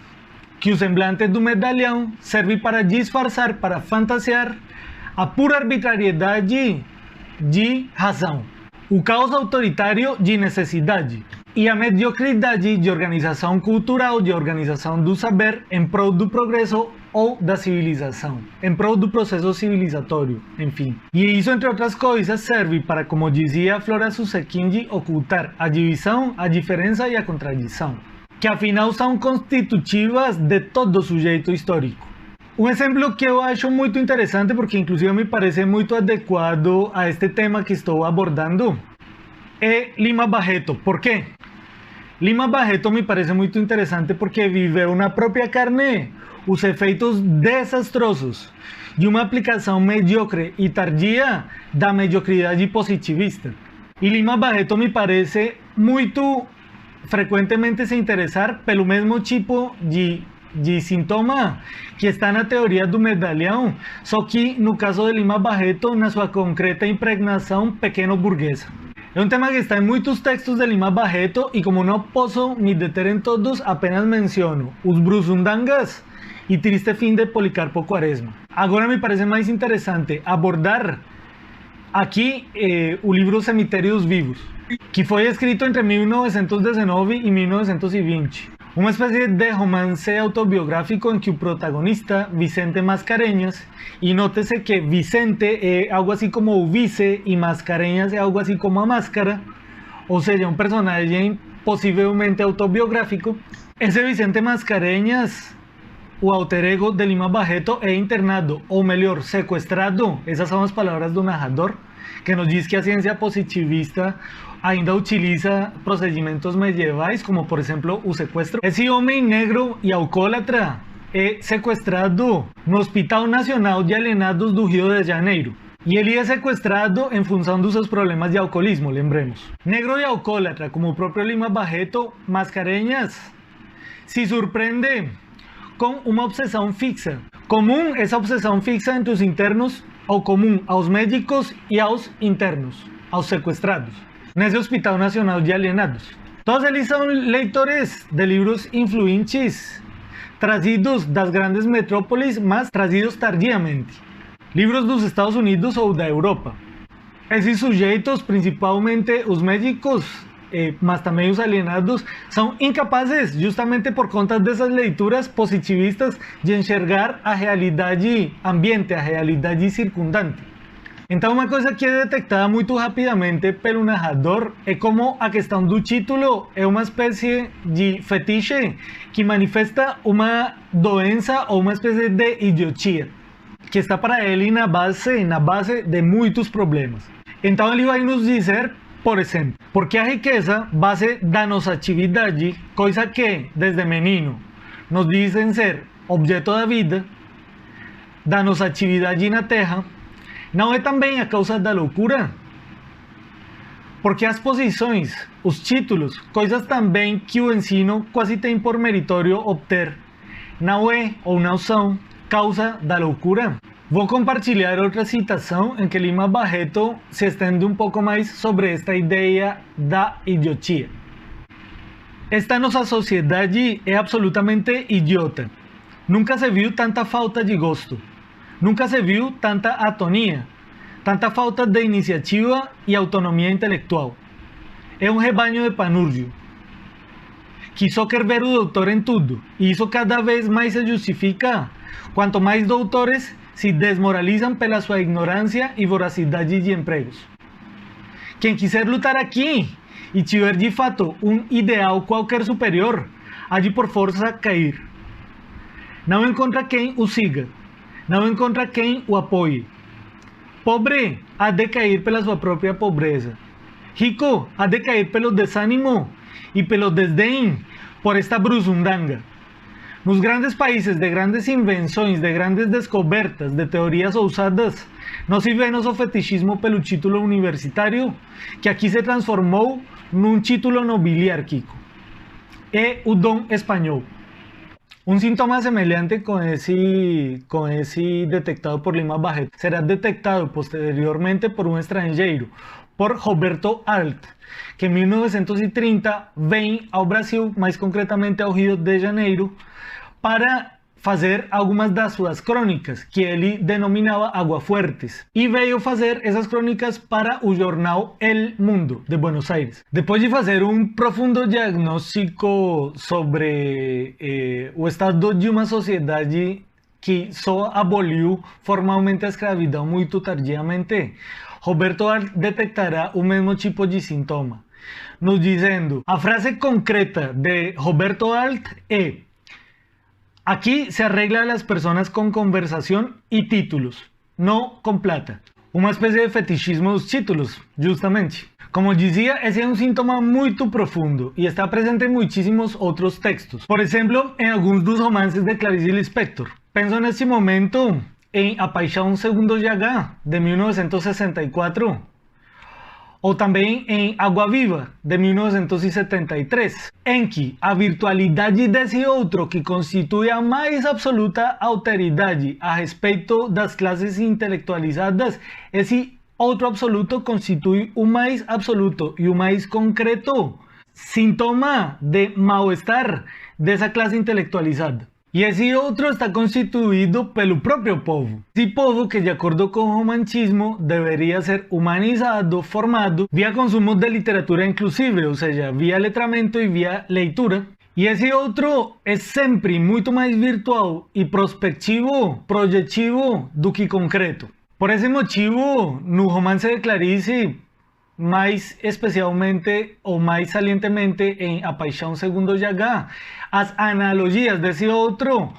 Speaker 2: que o semblante do medalhão serve para disfarçar, para fantasiar a pura arbitrariedade de razão, o caos autoritário de necessidade e a mediocridade de organização cultural, de organização do saber em prol do progresso ou da civilização, em prol do processo civilizatório, enfim. E isso, entre outras coisas, serve para, como dizia Flora Susequindy, ocultar a divisão, a diferença e a contradição, que afinal são constitutivas de todo sujeito histórico. Um exemplo que eu acho muito interessante, porque inclusive me parece muito adequado a este tema que estou abordando, é Lima Barreto. ¿Por quê? Lima Barreto me parece muito interessante porque viveu na própria carne os efeitos desastrosos de uma aplicação medíocre e tardia da mediocridade positivista. E Lima Barreto me parece muito frequentemente se interessar pelo mesmo tipo de sintoma que está na teoria do medalhão, só que no caso de Lima Barreto, na sua concreta impregnação pequeno-burguesa. É um tema que está em muitos textos de Lima Barreto e como não posso me deter em todos, apenas menciono Os Brusundangas e Triste Fim de Policarpo Quaresma. Agora me parece mais interessante abordar aqui o livro Cemitério dos Vivos, que foi escrito entre 1919 e 1920. Uma espécie de romance autobiográfico em que o protagonista, Vicente Mascarenhas, e nótese que Vicente é algo assim como o vice e Mascarenhas é algo assim como a máscara, ou seja, um personagem possivelmente autobiográfico. Esse Vicente Mascarenhas, o alter ego de Lima Barreto, é internado, ou melhor, sequestrado, essas são as palavras do narrador, que nos diz que a ciência positivista ainda utiliza procedimentos medievais, como por exemplo o sequestro. Esse homem negro e alcoólatra é sequestrado no Hospital Nacional de Alienados do Rio de Janeiro. E ele é sequestrado em função dos seus problemas de alcoolismo, lembremos. Negro e alcoólatra, como o próprio Lima Barreto, Mascarenhas se surpreende com uma obsessão fixa. Comum essa obsessão fixa entre os internos, ou comum aos médicos e aos internos, aos sequestrados, nesse Hospital Nacional de Alienados. Todos eles são leitores de livros influentes, trazidos das grandes metrópoles, mas trazidos tardiamente. Livros dos Estados Unidos ou da Europa. Esses sujeitos, principalmente os médicos, mas também os alienados, são incapazes, justamente por conta dessas leituras positivistas, de enxergar a realidade ambiente, a realidade circundante. Então, uma coisa que é detectada muito rapidamente pelo narrador é como a questão do título é uma espécie de fetiche que manifesta uma doença ou uma espécie de idiotia, que está para ele na base de muitos problemas. Então, ele vai nos dizer, por exemplo, porque a riqueza, base da nossa atividade, coisa que, desde menino, nos dizem ser objeto da vida, da nossa atividade na Terra, não é também a causa da loucura? Porque as posições, os títulos, coisas também que o ensino quase tem por meritório obter, não é ou não são causa da loucura? Vou compartilhar outra citação em que Lima Barreto se estende um pouco mais sobre esta ideia da idiotia. Esta nossa sociedade é absolutamente idiota. Nunca se viu tanta falta de gosto. Nunca se viu tanta atonia, tanta falta de iniciativa e autonomia intelectual. É um rebanho de panúrgio, que só quer ver o doutor em tudo, e isso cada vez mais se justifica quanto mais doutores se desmoralizam pela sua ignorância e voracidade de empregos. Quem quiser lutar aqui e tiver de fato um ideal qualquer superior, há de por força cair. Não encontra quem o siga, não encontra quem o apoie. Pobre há de cair pela sua própria pobreza. Rico há de cair pelo desânimo e pelo desdém por esta brusundanga. Nos grandes países de grandes invenções, de grandes descobertas, de teorias ousadas, não se vê nosso fetichismo pelo título universitário, que aqui se transformou num título nobiliárquico. É o dom espanhol. Un síntoma semelhante con esse detectado por Lima Barreto será detectado posteriormente por um estrangeiro, por Roberto Alt, que em 1930 vem ao Brasil, mais concretamente ao Rio de Janeiro, para fazer algumas das suas crônicas, que ele denominava aguafuertes, e veio fazer essas crônicas para o jornal El Mundo, de Buenos Aires. Depois de fazer um profundo diagnóstico sobre o estado de uma sociedade que só aboliu formalmente a escravidão muito tardiamente, Roberto Alt detectará o mesmo tipo de sintoma, nos dizendo, a frase concreta de Roberto Alt é: Aquí se arregla a las personas con conversación y títulos, no con plata. Uma espécie de fetichismo dos títulos, justamente. Como dizia, esse é um sintoma muito profundo e está presente em muitíssimos outros textos. Por exemplo, em alguns dos romances de Clarice Lispector. Penso neste momento em A Paixão Segundo GH, de 1964, ou também em Água Viva, de 1973, em que a virtualidade desse outro, que constitui a mais absoluta alteridade a respeito das classes intelectualizadas, esse outro absoluto constitui o mais absoluto e o mais concreto sintoma de mal-estar dessa classe intelectualizada. E esse outro está constituído pelo próprio povo. Esse povo que, de acordo com o romantismo, deveria ser humanizado, formado, via consumo de literatura inclusive, ou seja, via letramento e via leitura. E esse outro é sempre muito mais virtual e prospectivo, projetivo do que concreto. Por esse motivo, no romance de Clarice, mais especialmente ou mais salientemente em A Paixão Segundo GH, as analogias desse outro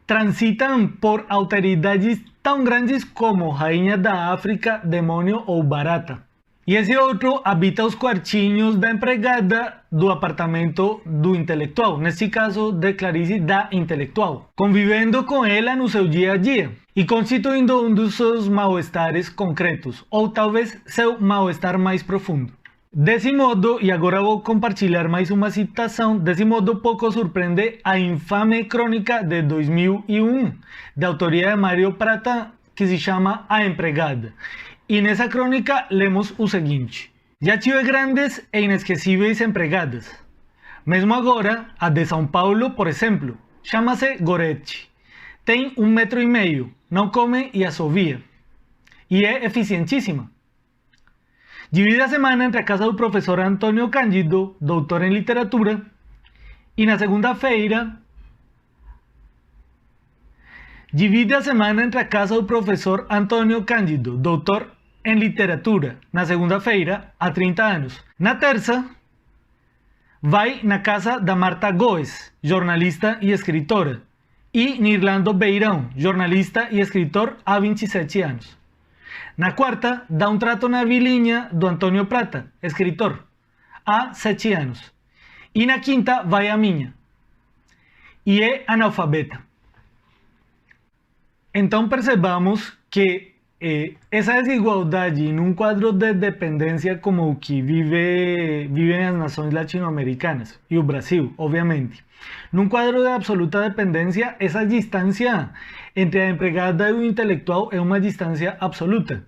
Speaker 2: transitam por alteridades tão grandes como Rainha da África, Demônio ou Barata. E esse outro habita os quartinhos da empregada do apartamento do intelectual, nesse caso de Clarice, da intelectual, convivendo com ela no seu dia a dia e constituindo um dos seus mal-estares concretos, ou talvez seu mal-estar mais profundo. Desse modo, e agora vou compartilhar mais uma citação, desse modo pouco surpreende a infame crônica de 2001, de autoria de Mário Prata, que se chama A Empregada. E nessa crônica lemos o seguinte: já tive grandes e inesquecíveis empregadas. Mesmo agora, a de São Paulo, por exemplo, chama-se Goretti. Tem 1,5 metros, não come e assovia. E é eficientíssima. Divide a semana entre a casa do professor Antônio Cândido, doutor em literatura, e na segunda-feira divide a semana entre a casa do professor Antônio Cândido, doutor em literatura, na segunda-feira, há 30 anos. Na terça, vai na casa da Marta Góes, jornalista e escritora, e Nirlando Beirão, jornalista e escritor há 27 anos. Na quarta, dá um trato na vilinha do Antônio Prata, escritor, há 7 anos. E na quinta, vai a minha. E é analfabeta. Então percebamos que essa desigualdade em um quadro de dependência como o que vivem as nações latino-americanas e o Brasil, obviamente. Num quadro de absoluta dependência, essa distância entre a empregada e o intelectual é uma distância absoluta.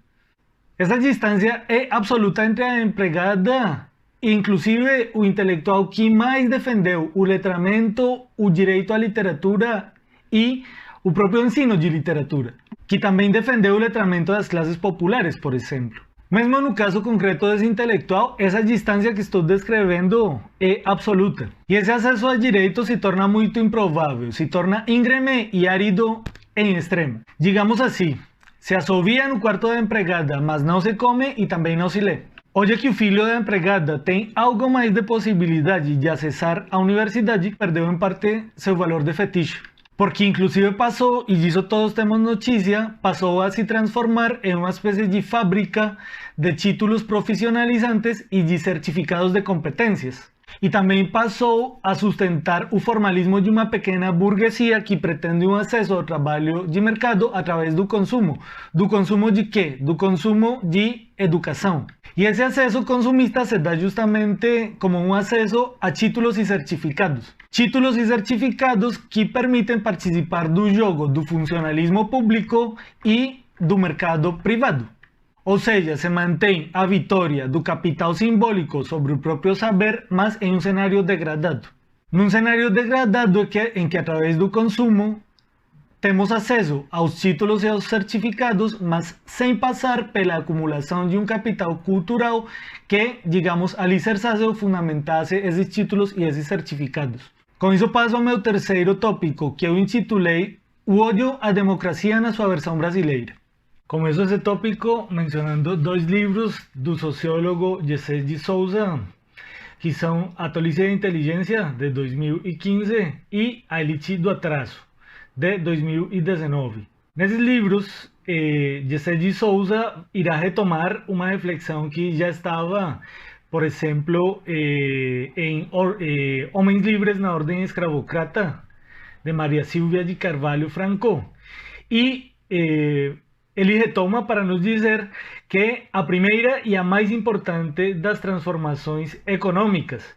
Speaker 2: Essa distância é absoluta entre a empregada e inclusive o intelectual que mais defendeu o letramento, o direito à literatura e o próprio ensino de literatura, que também defendeu o letramento das classes populares, por exemplo. Mesmo no caso concreto desse intelectual, essa distância que estou descrevendo é absoluta. E esse acesso a direitos se torna muito improvável, se torna íngreme e árido em extremo. Digamos assim, se assovia no quarto da empregada, mas não se come e também não se lê. Hoje que o filho da empregada tem algo mais de possibilidade de acessar a universidade, perdeu em parte seu valor de fetiche. Porque inclusive passou, e disso todos temos notícia, passou a se transformar em uma espécie de fábrica de títulos profissionalizantes e de certificados de competências. E também passou a sustentar o formalismo de uma pequena burguesia que pretende um acesso ao trabalho de mercado através do consumo. Do consumo de quê? Do consumo de educação. E esse acesso consumista se dá justamente como um acesso a títulos e certificados. Títulos e certificados que permitem participar do jogo do funcionalismo público e do mercado privado. Ou seja, se mantém a vitória do capital simbólico sobre o próprio saber, mas em um cenário degradado. Num cenário degradado em que através do consumo temos acesso aos títulos e aos certificados, mas sem passar pela acumulação de um capital cultural que, digamos, alicerçasse ou fundamentasse esses títulos e esses certificados. Com isso passo ao meu terceiro tópico, que eu intitulei O ódio à democracia na sua versão brasileira. Começo esse tópico mencionando dois livros do sociólogo José de Souza, que são A Tolice da Inteligência, de 2015, e A Elite do Atraso, de 2019. Nesses livros, Gessé de Souza irá retomar uma reflexão que já estava, por exemplo, em Homens Livres na Ordem Escravocrata, de Maria Silvia de Carvalho Franco. E ele retoma para nos dizer que a primeira e a mais importante das transformações econômicas,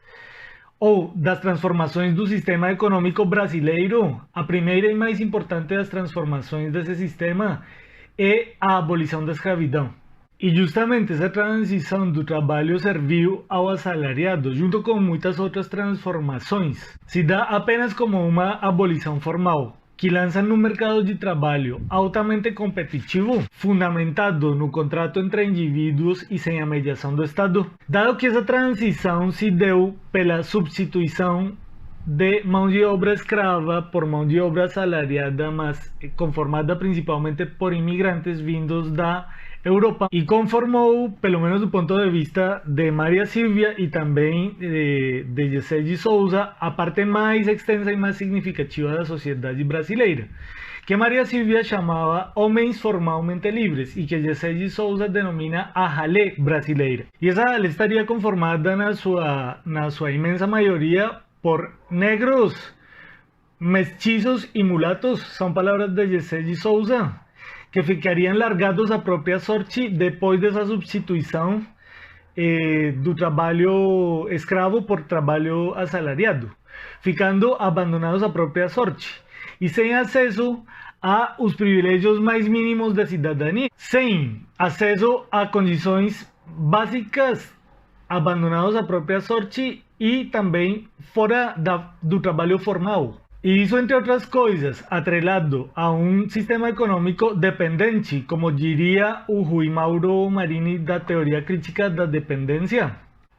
Speaker 2: ou das transformações do sistema econômico brasileiro, a primeira e mais importante das transformações desse sistema é a abolição da escravidão. E justamente essa transição do trabalho servil ao assalariado, junto com muitas outras transformações, se dá apenas como uma abolição formal, que lança no mercado de trabalho altamente competitivo, fundamentado no contrato entre indivíduos e sem a mediação do Estado. Dado que essa transição se deu pela substituição de mão de obra escrava por mão de obra assalariada, mas conformada principalmente por imigrantes vindos da Europa, e conformou, pelo menos do ponto de vista de Maria Silvia e também de Gessé de Souza, a parte mais extensa e mais significativa da sociedade brasileira, que Maria Silvia chamava homens formalmente livres e que Gessé de Souza denomina a ralé brasileira. E essa ralé estaria conformada na sua imensa maioria por negros, mestiços e mulatos, são palavras de Gessé de Souza, que ficariam largados à própria sorte depois dessa substituição do trabalho escravo por trabalho assalariado, ficando abandonados à própria sorte e sem acesso a os privilégios mais mínimos da cidadania, sem acesso a condições básicas, abandonados à própria sorte e também fora do trabalho formal. E isso, entre outras coisas, atrelado a um sistema econômico dependente, como diria o Rui Mauro Marini da teoria crítica da dependência,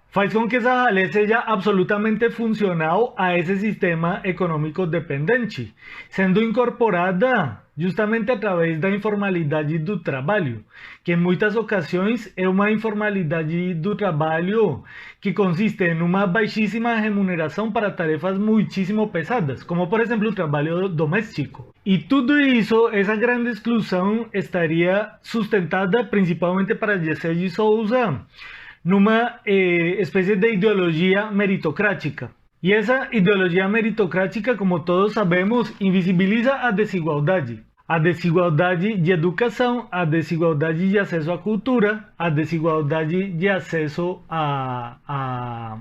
Speaker 2: faz com que essa ralé seja absolutamente funcional a esse sistema econômico dependente, sendo incorporada justamente através da informalidade do trabalho, que em muitas ocasiões é uma informalidade do trabalho que consiste em uma baixíssima remuneração para tarefas muitíssimo pesadas, como por exemplo o trabalho doméstico. E tudo isso, essa grande exclusão, estaria sustentada principalmente para Gessé de Souza numa espécie de ideologia meritocrática. E essa ideologia meritocrática, como todos sabemos, invisibiliza a desigualdade de educação, a desigualdade de acesso à cultura, a desigualdade de acesso a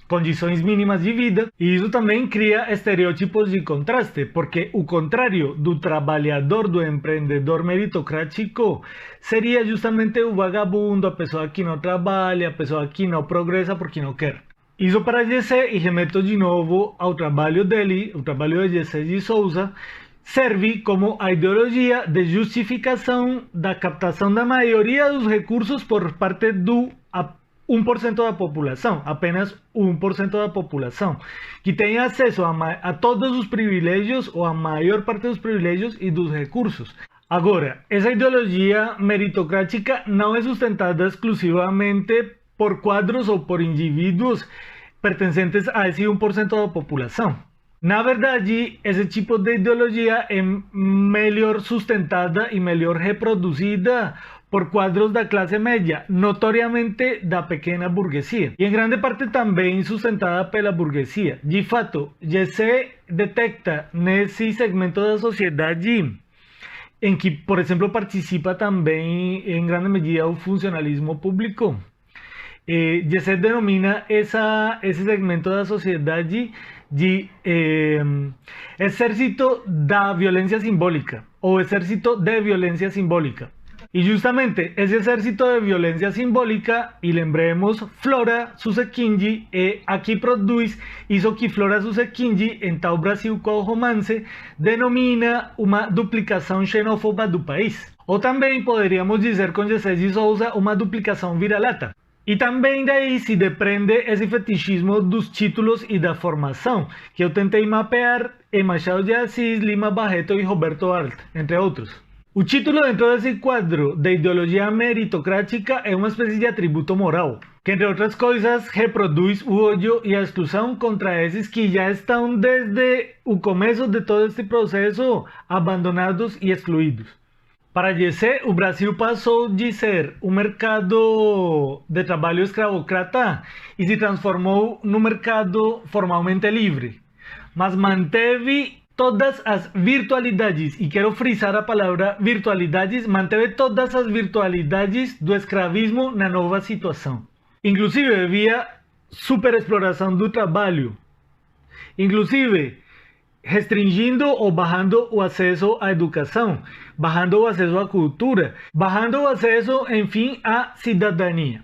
Speaker 2: condições mínimas de vida. E isso também cria estereótipos de contraste, porque o contrário do trabalhador, do empreendedor meritocrático, seria justamente o vagabundo, a pessoa que não trabalha, a pessoa que não progressa porque não quer. Isso para Gessé, e remeto de novo ao trabalho dele, o trabalho de Gessé de Souza, serve como a ideologia de justificação da captação da maioria dos recursos por parte do 1% da população, apenas 1% da população, que tem acesso a todos os privilégios, ou a maior parte dos privilégios e dos recursos. Agora, essa ideologia meritocrática não é sustentada exclusivamente por quadros ou por indivíduos pertencentes a esse 1% da população. Na verdade, esse tipo de ideologia é melhor sustentada e melhor reproduzida por quadros da classe média, notoriamente da pequena burguesia, e em grande parte também sustentada pela burguesia. De fato, Gessé detecta nesse segmento da sociedade em que, por exemplo, participa também em grande medida o funcionalismo público. Gessé denomina esse segmento da sociedade de exército da violência simbólica, ou exército de violência simbólica. E justamente esse exército de violência simbólica, e lembremos, Flora Susequinji aqui produz isso que Flora Susequinji, em Tal Brasil Qual Romance, denomina uma duplicação xenófoba do país. Ou também poderíamos dizer com Gessé de Souza uma duplicação vira-lata. E também daí se depreende esse fetichismo dos títulos e da formação, que eu tentei mapear em Machado de Assis, Lima Barreto e Roberto Arlt, entre outros. O título dentro desse quadro de ideologia meritocrática é uma espécie de atributo moral. que entre outras coisas reproduz o ódio e a exclusão contra esses que já estão desde o começo de todo este processo abandonados e excluídos. Para Jesse, o Brasil passou de ser um mercado de trabalho escravocrata e se transformou num mercado formalmente livre, mas manteve todas as virtualidades, e quero frisar a palavra virtualidades, manteve todas as virtualidades do escravismo na nova situação. Inclusive havia superexploração do trabalho, inclusive restringindo ou barrando o acesso à educação, barrando o acesso à cultura, barrando o acesso, enfim, à cidadania.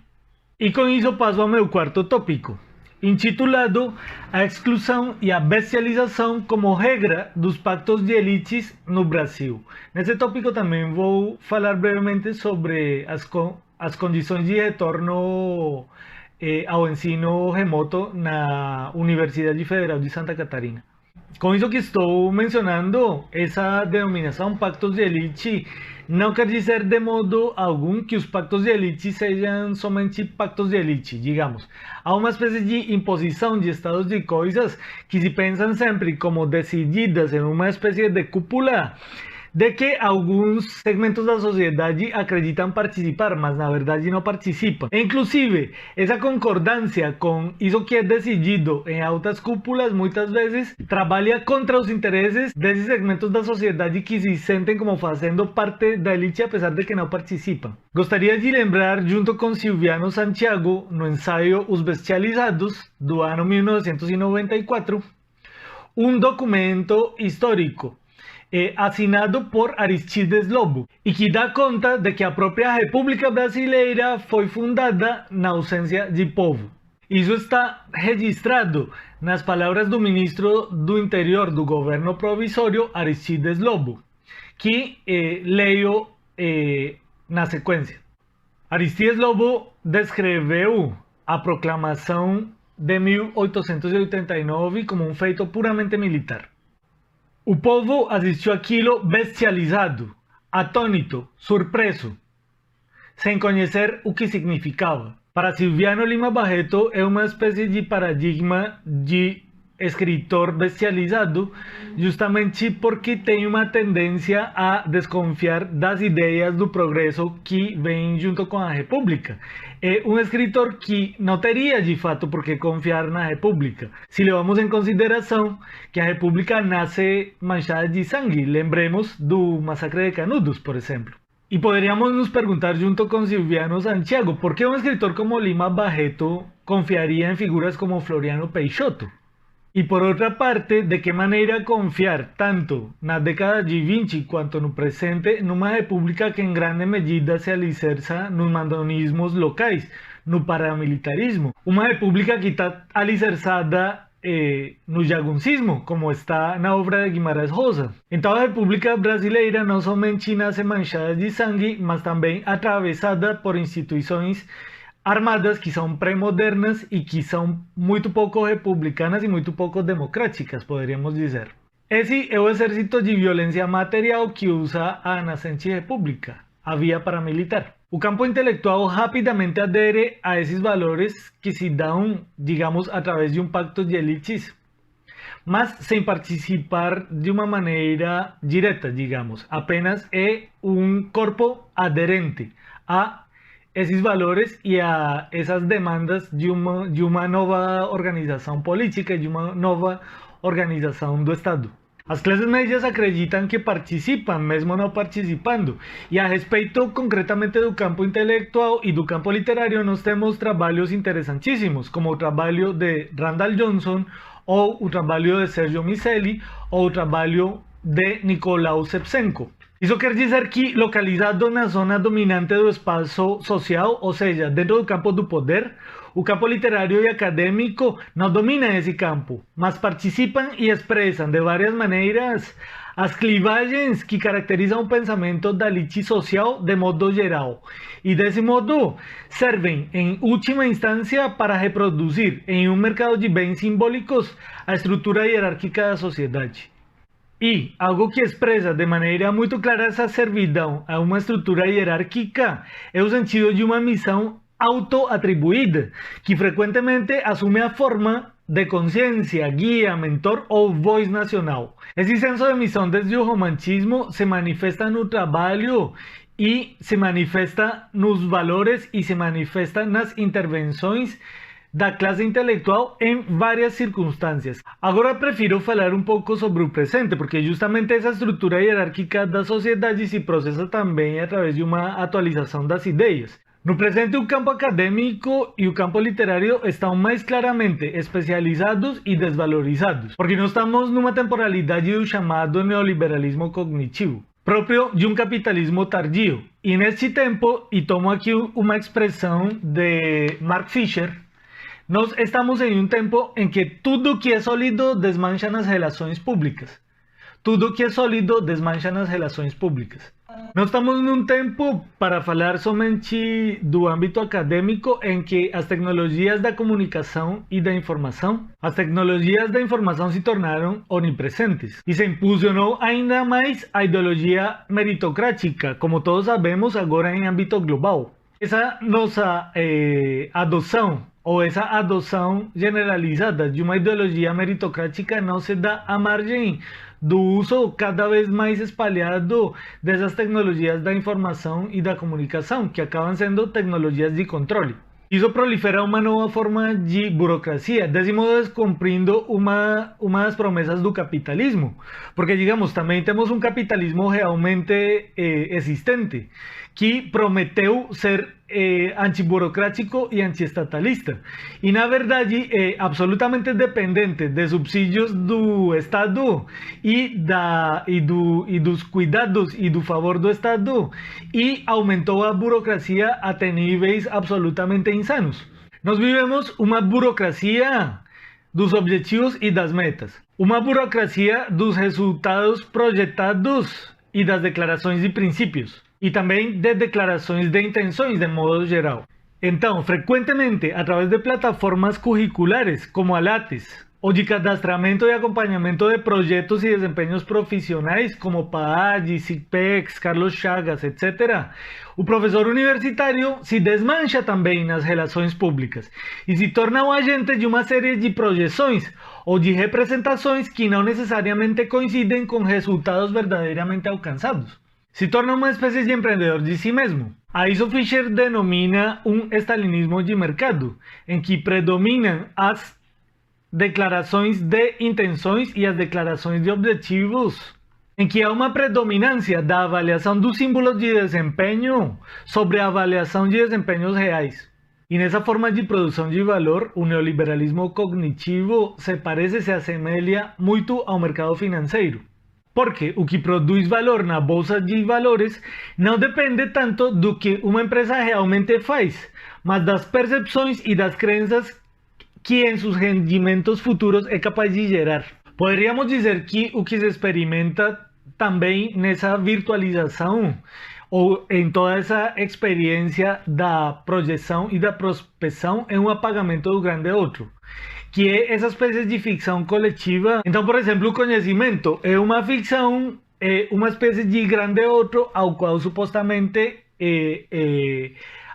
Speaker 2: E com isso passo ao meu quarto tópico, intitulado A Exclusão e a Bestialização como Regra dos Pactos de Elites no Brasil. Nesse tópico também vou falar brevemente sobre as condições de retorno ao ensino remoto na Universidade Federal de Santa Catarina. Com isso que estou mencionando, essa denominação pactos de elite não quer dizer de modo algum que os pactos de elite sejam somente pactos de elite, digamos. Há uma espécie de imposição de estados de coisas que se pensam sempre como decididas em uma espécie de cúpula de que alguns segmentos da sociedade acreditam participar, mas na verdade não participam. Inclusive, essa concordância com isso que é decidido em altas cúpulas, muitas vezes, trabalha contra os interesses desses segmentos da sociedade que se sentem como fazendo parte da elite, apesar de que não participam. Gostaria de lembrar, junto com Silviano Santiago, no ensaio Os Bestializados, do ano 1994, um documento histórico assinado por Aristides Lobo, e que dá conta de que a própria República Brasileira foi fundada na ausência de povo. Isso está registrado nas palavras do ministro do Interior do governo provisório, Aristides Lobo, que leio na sequência. Aristides Lobo descreveu a proclamação de 1889 como um feito puramente militar. O povo assistiu aquilo bestializado, atônito, surpreso, sem conhecer o que significava. Para Silviano Lima Barreto é uma espécie de paradigma de escritor bestializado, justamente porque tem uma tendência a desconfiar das ideias do progresso que vem junto com a República. É um escritor que não teria de fato por que confiar na República, se levamos em consideração que a República nasce manchada de sangue. Lembremos do massacre de Canudos, por exemplo. E poderíamos nos perguntar, junto com Silviano Santiago, por que um escritor como Lima Barreto confiaria em figuras como Floriano Peixoto? E por outra parte, de que maneira confiar tanto na década de 20 quanto no presente numa república que em grande medida se alicerça nos mandonismos locais, no paramilitarismo? Uma república que está alicerçada no jaguncismo, como está na obra de Guimarães Rosa. Então a República Brasileira não somente nasce manchada de sangue, mas também atravessada por instituições armadas que são pré-modernas e que são muito pouco republicanas e muito pouco democráticas, poderíamos dizer. Esse é o exército de violência material que usa a nascente república, a via paramilitar. O campo intelectual rapidamente adere a esses valores que se dão, digamos, a través de um pacto de elites, mas sem participar de uma maneira direta, digamos. Apenas é um corpo aderente a esses valores e a essas demandas de uma nova organização política e de uma nova organização do Estado. As classes médias acreditam que participam, mesmo não participando. E a respeito concretamente do campo intelectual e do campo literário, nós temos trabalhos interessantíssimos, como o trabalho de Randall Johnson, ou o trabalho de Sergio Miceli, ou o trabalho de Nicolau Shevchenko. Isso quer dizer que, localizado na zona dominante do espaço social, ou seja, dentro do campo do poder, o campo literário e acadêmico não domina esse campo, mas participam e expressam de várias maneiras as clivagens que caracterizam o pensamento da elite social de modo geral. E desse modo, servem, em última instância, para reproduzir, em um mercado de bens simbólicos, a estrutura hierárquica da sociedade. E algo que expressa de maneira muito clara essa servidão a uma estrutura hierárquica é o sentido de uma missão autoatribuída, que frequentemente assume a forma de consciência, guia, mentor ou voz nacional. Esse senso de missão desde o romantismo se manifesta no trabalho e se manifesta nos valores e se manifesta nas intervenções da classe intelectual em várias circunstâncias. Agora prefiro falar um pouco sobre o presente, porque justamente essa estrutura hierárquica da sociedade se processa também através de uma atualização das ideias. No presente, o campo acadêmico e o campo literário estão mais claramente especializados e desvalorizados, porque nós estamos numa temporalidade do chamado neoliberalismo cognitivo, próprio de um capitalismo tardio. E neste tempo, e tomo aqui uma expressão de Mark Fisher, nós estamos em um tempo em que tudo que é sólido desmancha nas relações públicas. Tudo que é sólido desmancha nas relações públicas. Nós estamos num tempo, para falar somente do âmbito acadêmico, em que as tecnologias da comunicação e da informação, se tornaram onipresentes e se impulsionou ainda mais a ideologia meritocrática, como todos sabemos agora em âmbito global. Essa nossa adoção ou essa adoção generalizada de uma ideologia meritocrática não se dá à margem do uso cada vez mais espalhado dessas tecnologias da informação e da comunicação, que acabam sendo tecnologias de controle. Isso prolifera uma nova forma de burocracia, desse modo descumprindo uma das promessas do capitalismo, porque digamos, também temos um capitalismo realmente existente, que prometeu ser antiburocrático e antiestatalista, e na verdade é absolutamente dependente de subsídios do Estado e dos cuidados e do favor do Estado, e aumentou a burocracia até níveis absolutamente insanos. Nós vivemos uma burocracia dos objetivos e das metas, uma burocracia dos resultados projetados e das declarações de princípios, e também de declarações de intenções de modo geral. Então, frequentemente, através de plataformas curriculares como a Lattes, ou de cadastramento e acompanhamento de projetos e desempenhos profissionais como PAAD, SIGPEX, Carlos Chagas, etc., o professor universitário se desmancha também nas relações públicas e se torna um agente de uma série de projeções ou de representações que não necessariamente coincidem com resultados verdadeiramente alcançados. Se torna uma espécie de empreendedor de si mesmo. A isso Fisher denomina um estalinismo de mercado, em que predominam as declarações de intenções e as declarações de objetivos, em que há uma predominância da avaliação dos símbolos de desempenho sobre a avaliação de desempenhos reais. E nessa forma de produção de valor, o neoliberalismo cognitivo se assemelha muito ao mercado financeiro. Porque o que produz valor na bolsa de valores não depende tanto do que uma empresa realmente faz, mas das percepções e das crenças que em seus rendimentos futuros é capaz de gerar. Poderíamos dizer que o que se experimenta também nessa virtualização ou em toda essa experiência da projeção e da prospecção é um apagamento do grande outro, que é essa espécie de ficção coletiva. Então, por exemplo, o conhecimento é uma ficção, é uma espécie de grande outro ao qual supostamente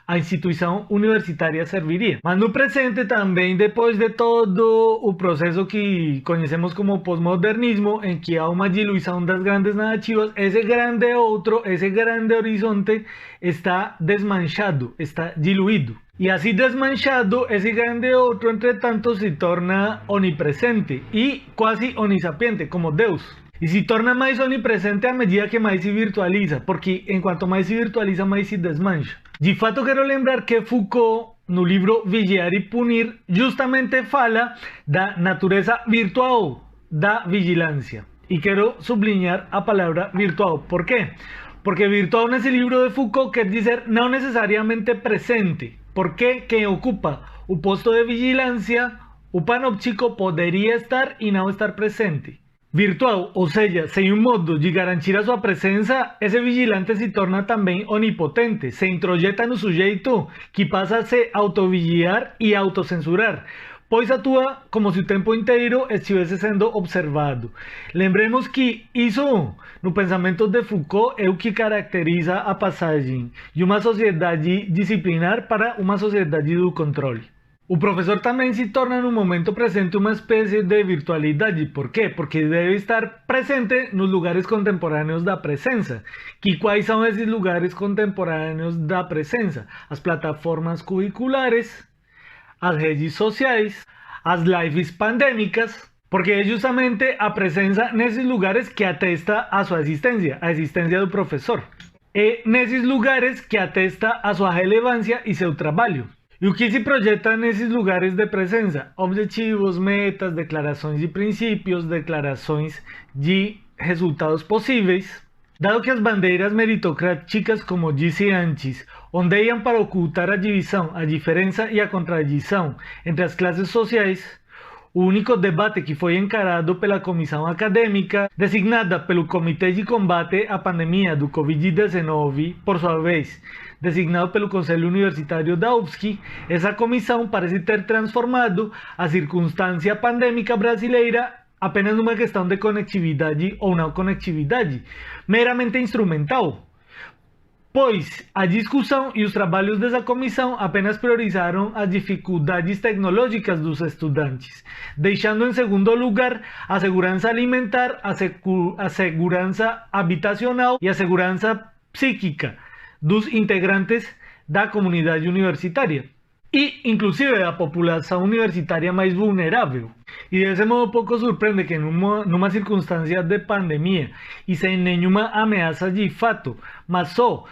Speaker 2: a instituição universitária serviria. Mas no presente também, depois de todo o processo que conhecemos como pós-modernismo, em que há uma diluição das grandes narrativas, esse grande outro, esse grande horizonte está desmanchado, está diluído. E assim desmanchado, esse grande outro, entretanto, se torna onipresente e quase onisapiente, como Deus. E se torna mais onipresente à medida que mais se virtualiza, porque enquanto mais se virtualiza, mais se desmancha. De fato, quero lembrar que Foucault, no livro Vigiar e Punir, justamente fala da natureza virtual da vigilância. E quero sublinhar a palavra virtual. ¿Por quê? Porque virtual nesse livro de Foucault quer dizer não necessariamente presente. Porque quem ocupa o posto de vigilância, o panóptico, poderia estar e não estar presente. Virtual, ou seja, sem um modo de garantir a sua presença, esse vigilante se torna também onipotente, se introjeta no sujeito que passa a se autovigiar e autocensurar, pois atua como se o tempo inteiro estivesse sendo observado. Lembremos que isso, no pensamento de Foucault, é o que caracteriza a passagem de uma sociedade disciplinar para uma sociedade do controle. O professor também se torna no momento presente uma espécie de virtualidade. Por quê? Porque deve estar presente nos lugares contemporâneos da presença. E quais são esses lugares contemporâneos da presença? As plataformas curriculares, as redes sociais, as lives pandêmicas, porque é justamente a presença nesses lugares que atesta a sua existência, a existência do professor. É nesses lugares que atesta a sua relevância e seu trabalho. E o que se projeta nesses lugares de presença? Objetivos, metas, declarações de princípios, declarações de resultados possíveis. Dado que as bandeiras meritocráticas, como disse antes, ondeiam para ocultar a divisão, a diferença e a contradição entre as classes sociais, o único debate que foi encarado pela comissão acadêmica, designada pelo Comitê de Combate à Pandemia do Covid-19, por sua vez, designado pelo Conselho Universitário da UFSC, essa comissão parece ter transformado a circunstância pandêmica brasileira apenas numa questão de conectividade ou não conectividade, meramente instrumental, pois a discussão e os trabalhos dessa comissão apenas priorizaram as dificuldades tecnológicas dos estudantes, deixando em segundo lugar a segurança alimentar, a segurança habitacional e a segurança psíquica dos integrantes da comunidade universitária e inclusive da população universitária mais vulnerável. E desse modo pouco surpreende que numa circunstância de pandemia e sem nenhuma ameaça de fato, mas só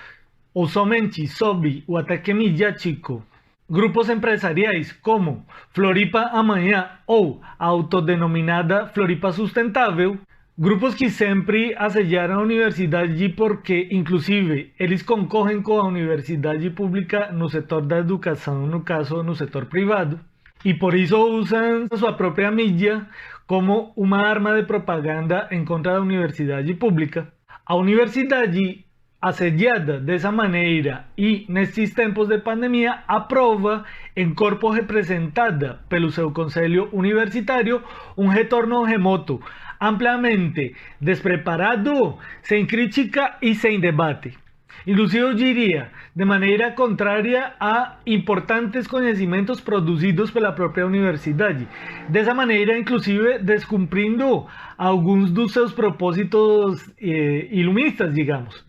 Speaker 2: ou somente sob o ataque midiático, grupos empresariais como Floripa Amanhã ou a autodenominada Floripa Sustentável, grupos que sempre assediaram a universidade porque, inclusive, eles concorrem com a universidade pública no setor da educação, no caso, no setor privado, e por isso usam sua própria mídia como uma arma de propaganda em contra da universidade pública. A universidade assediada dessa maneira e nestes tempos de pandemia aprova, em corpo representada pelo seu conselho universitário, um retorno remoto, amplamente despreparado, sem crítica e sem debate. Inclusive eu diria, de maneira contrária a importantes conhecimentos produzidos pela própria universidade. Dessa maneira, inclusive, descumprindo alguns dos seus propósitos iluministas, digamos.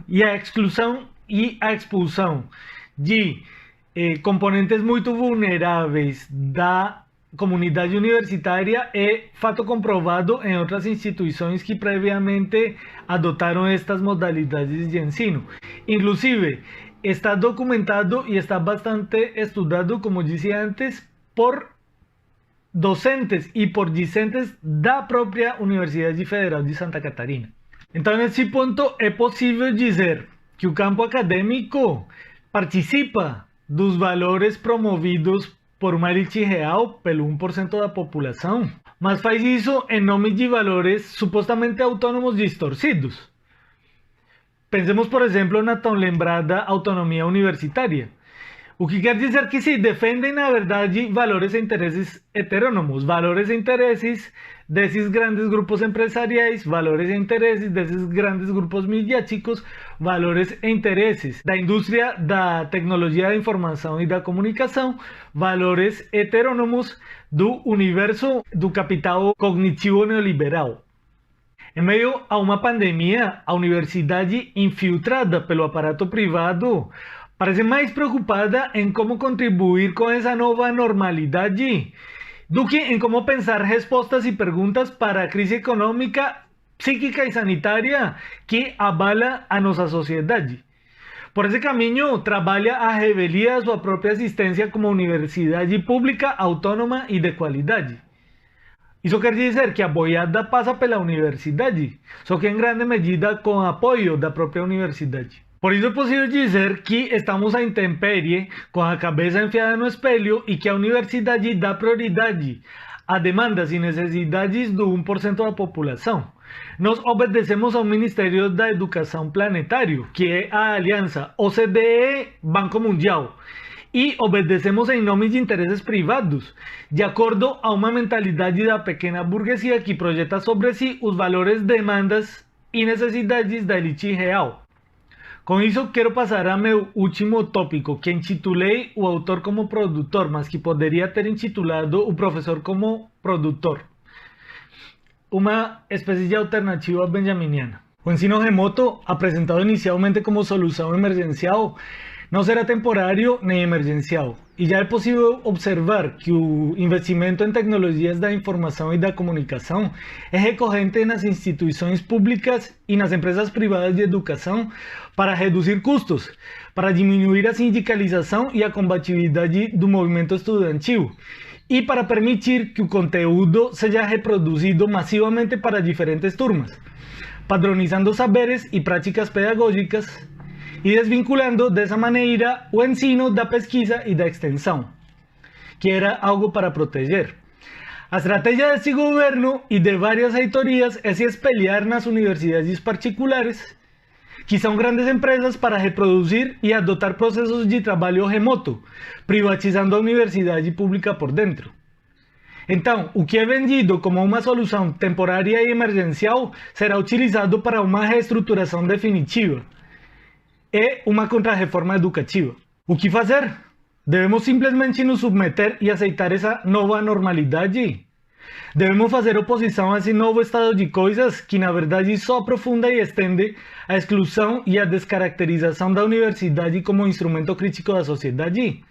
Speaker 2: E a exclusão e a expulsão de componentes muito vulneráveis da comunidade universitária é fato comprovado em outras instituições que previamente adotaram estas modalidades de ensino. Inclusive, está documentado e está bastante estudado, como disse antes, por docentes e por discentes da própria Universidade Federal de Santa Catarina. Então, nesse ponto, é possível dizer que o campo acadêmico participa dos valores promovidos por uma elite real, pelo 1% da população, mas faz isso em nome de valores supostamente autônomos distorcidos. Pensemos, por exemplo, na tão lembrada autonomia universitária. O que quer dizer que se defendem, na verdade, valores e interesses heterônomos, valores e interesses desses grandes grupos empresariais, valores e interesses desses grandes grupos midiáticos, valores e interesses da indústria da tecnologia da informação e da comunicação, valores heterônomos do universo do capital cognitivo neoliberal. Em meio a uma pandemia, a universidade, infiltrada pelo aparato privado, parece mais preocupada em como contribuir com essa nova normalidade do que em como pensar respostas e perguntas para a crise econômica, psíquica e sanitária que abala a nossa sociedade. Por esse caminho, trabalha a revelia da sua própria existência como universidade pública, autônoma e de qualidade. Isso quer dizer que a boiada passa pela universidade, só que em grande medida com apoio da própria universidade. Por isso é possível dizer que estamos à intempérie, com a cabeça enfiada no espelho, e que a universidade dá prioridade a demandas e necessidades do 1% da população. Nós obedecemos ao Ministério da Educação Planetário, que é a aliança OCDE-Banco Mundial, e obedecemos em nome de interesses privados, de acordo a uma mentalidade da pequena burguesia que projeta sobre si os valores, demandas e necessidades da elite real. Com isso, quero passar a meu último tópico, que intitulei o autor como produtor, mas que poderia ter intitulado o professor como produtor. Uma espécie de alternativa benjaminiana. O ensino remoto, apresentado inicialmente como solução emergencial, não será temporário nem emergencial. E já é possível observar que o investimento em tecnologias da informação e da comunicação é recorrente nas instituições públicas e nas empresas privadas de educação para reduzir custos, para diminuir a sindicalização e a combatividade do movimento estudantil e para permitir que o conteúdo seja reproduzido massivamente para diferentes turmas, padronizando saberes e práticas pedagógicas e desvinculando dessa maneira o ensino da pesquisa e da extensão, que era algo para proteger. A estratégia desse governo e de várias reitorias é se espelhar nas universidades particulares, que são grandes empresas para reproduzir e adotar processos de trabalho remoto, privatizando a universidade pública por dentro. Então, o que é vendido como uma solução temporária e emergencial será utilizado para uma reestruturação definitiva. É uma contra-reforma educativa. O que fazer? Devemos simplesmente nos submeter e aceitar essa nova normalidade? Devemos fazer oposição a esse novo estado de coisas que, na verdade, só aprofunda e estende a exclusão e a descaracterização da universidade como instrumento crítico da sociedade?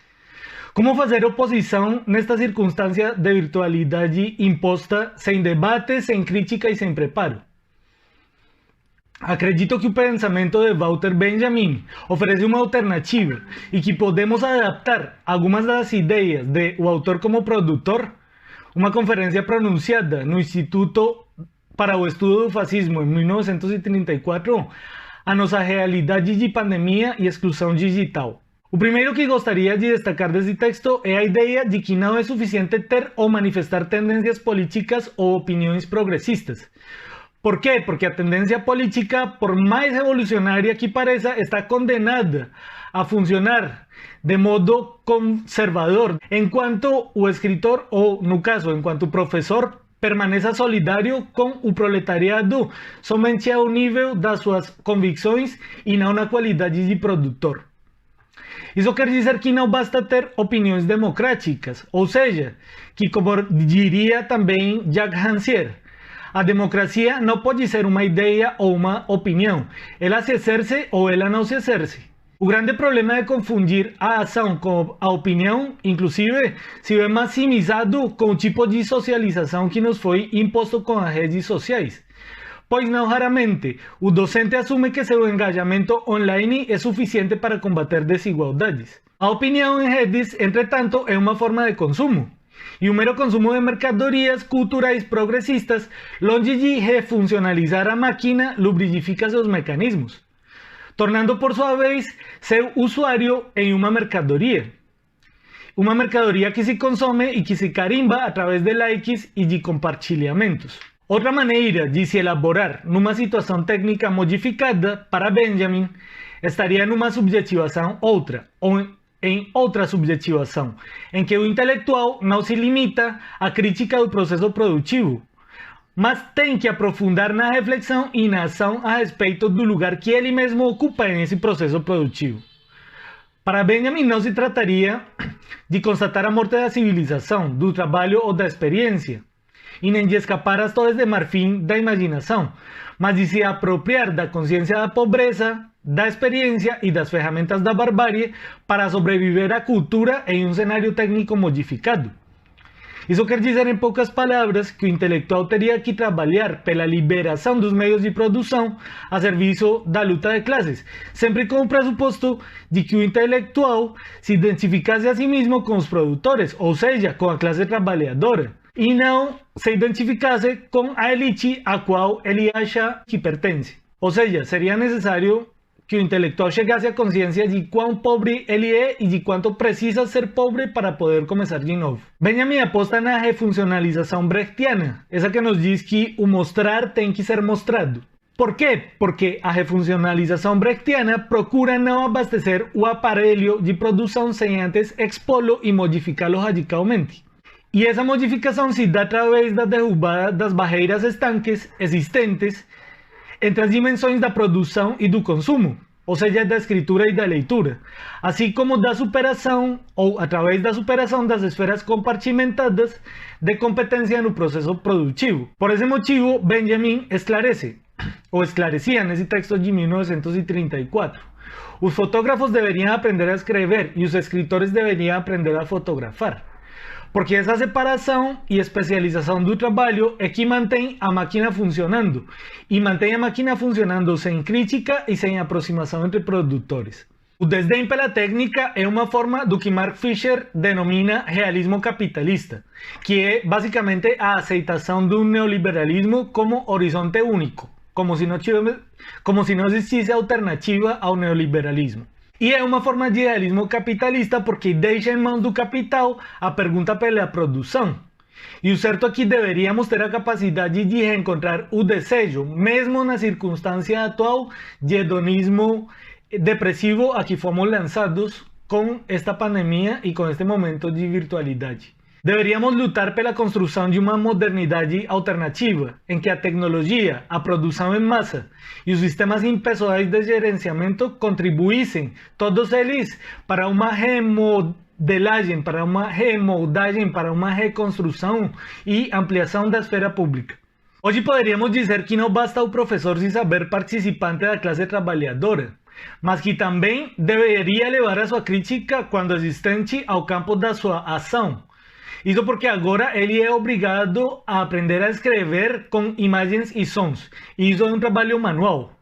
Speaker 2: Como fazer oposição nesta circunstância de virtualidade imposta, sem debate, sem crítica e sem preparo? Acredito que o pensamento de Walter Benjamin oferece uma alternativa e que podemos adaptar algumas das ideias de O Autor como Produtor, uma conferência pronunciada no Instituto para o Estudo do Fascismo em 1934, a nossa realidade de pandemia e exclusão digital. O primeiro que gostaria de destacar desse texto é a ideia de que não é suficiente ter ou manifestar tendências políticas ou opiniões progressistas. ¿Por quê? Porque a tendência política, por mais revolucionária que pareça, está condenada a funcionar de modo conservador, enquanto o escritor, ou no caso, enquanto o professor, permaneça solidário com o proletariado somente ao nível das suas convicções e não na qualidade de produtor. Isso quer dizer que não basta ter opiniões democráticas, ou seja, que, como diria também Jack Rancière, a democracia não pode ser uma ideia ou uma opinião. Ela se exerce ou ela não se exerce. O grande problema é confundir a ação com a opinião, inclusive se vê maximizado com o tipo de socialização que nos foi imposto com as redes sociais. Pois não raramente, o docente assume que seu engajamento online é suficiente para combater desigualdades. A opinião em redes, entretanto, é uma forma de consumo. E o mero consumo de mercadorias culturais progressistas, longe de refuncionalizar a máquina, lubrifica seus mecanismos, tornando por sua vez seu usuário em uma mercadoria. Uma mercadoria que se consome e que se carimba através de likes e de compartilhamentos. Outra maneira de se elaborar numa situação técnica modificada para Benjamin estaria numa subjetivação outra, ou em outra subjetivação, em que o intelectual não se limita à crítica do processo produtivo, mas tem que aprofundar na reflexão e na ação a respeito do lugar que ele mesmo ocupa nesse processo produtivo. Para Benjamin não se trataria de constatar a morte da civilização, do trabalho ou da experiência, e nem de escapar às torres de marfim da imaginação, mas de se apropriar da consciência da pobreza, da experiência e das ferramentas da barbárie para sobreviver à cultura em um cenário técnico modificado. Isso quer dizer, em poucas palavras, que o intelectual teria que trabalhar pela liberação dos meios de produção a serviço da luta de classes, sempre com o pressuposto de que o intelectual se identificasse a si mesmo com os produtores, ou seja, com a classe trabalhadora, e não se identificasse com a elite a qual ele acha que pertence. Ou seja, seria necessário que o intelectual chegasse à consciência de quão pobre ele é e de quanto precisa ser pobre para poder começar de novo. Benjamin aposta na refuncionalização brechtiana, essa que nos diz que o mostrar tem que ser mostrado. Por quê? Porque a refuncionalização brechtiana procura não abastecer o aparelho de produção sem antes expô-lo e modificá-lo radicalmente. E essa modificação se dá através da derrubada das barreiras estanques existentes entre as dimensões da produção e do consumo, ou seja, da escritura e da leitura, assim como da superação, ou através da superação das esferas compartimentadas de competência no processo produtivo. Por esse motivo, Benjamin esclarecia nesse texto de 1934, os fotógrafos deveriam aprender a escrever e os escritores deveriam aprender a fotografar. Porque essa separação e especialização do trabalho é que mantém a máquina funcionando, e mantém a máquina funcionando sem crítica e sem aproximação entre produtores. O desdém pela técnica é uma forma do que Mark Fisher denomina realismo capitalista, que é basicamente a aceitação do neoliberalismo como horizonte único, como se não existisse alternativa ao neoliberalismo. E é uma forma de realismo capitalista porque deixa em mãos do capital a pergunta pela produção. E o certo é que deveríamos ter a capacidade de reencontrar o desejo, mesmo na circunstância atual de hedonismo depressivo a que fomos lançados com esta pandemia e com este momento de virtualidade. Deveríamos lutar pela construção de uma modernidade alternativa, em que a tecnologia, a produção em massa e os sistemas impessoais de gerenciamento contribuíssem, todos eles, para uma remodelagem, para uma remoldagem, para uma reconstrução e ampliação da esfera pública. Hoje poderíamos dizer que não basta o professor se saber participante da classe trabalhadora, mas que também deveria levar a sua crítica, quando existente, ao campo da sua ação. Isso porque agora ele é obrigado a aprender a escrever com imagens e sons, e isso é um trabalho manual.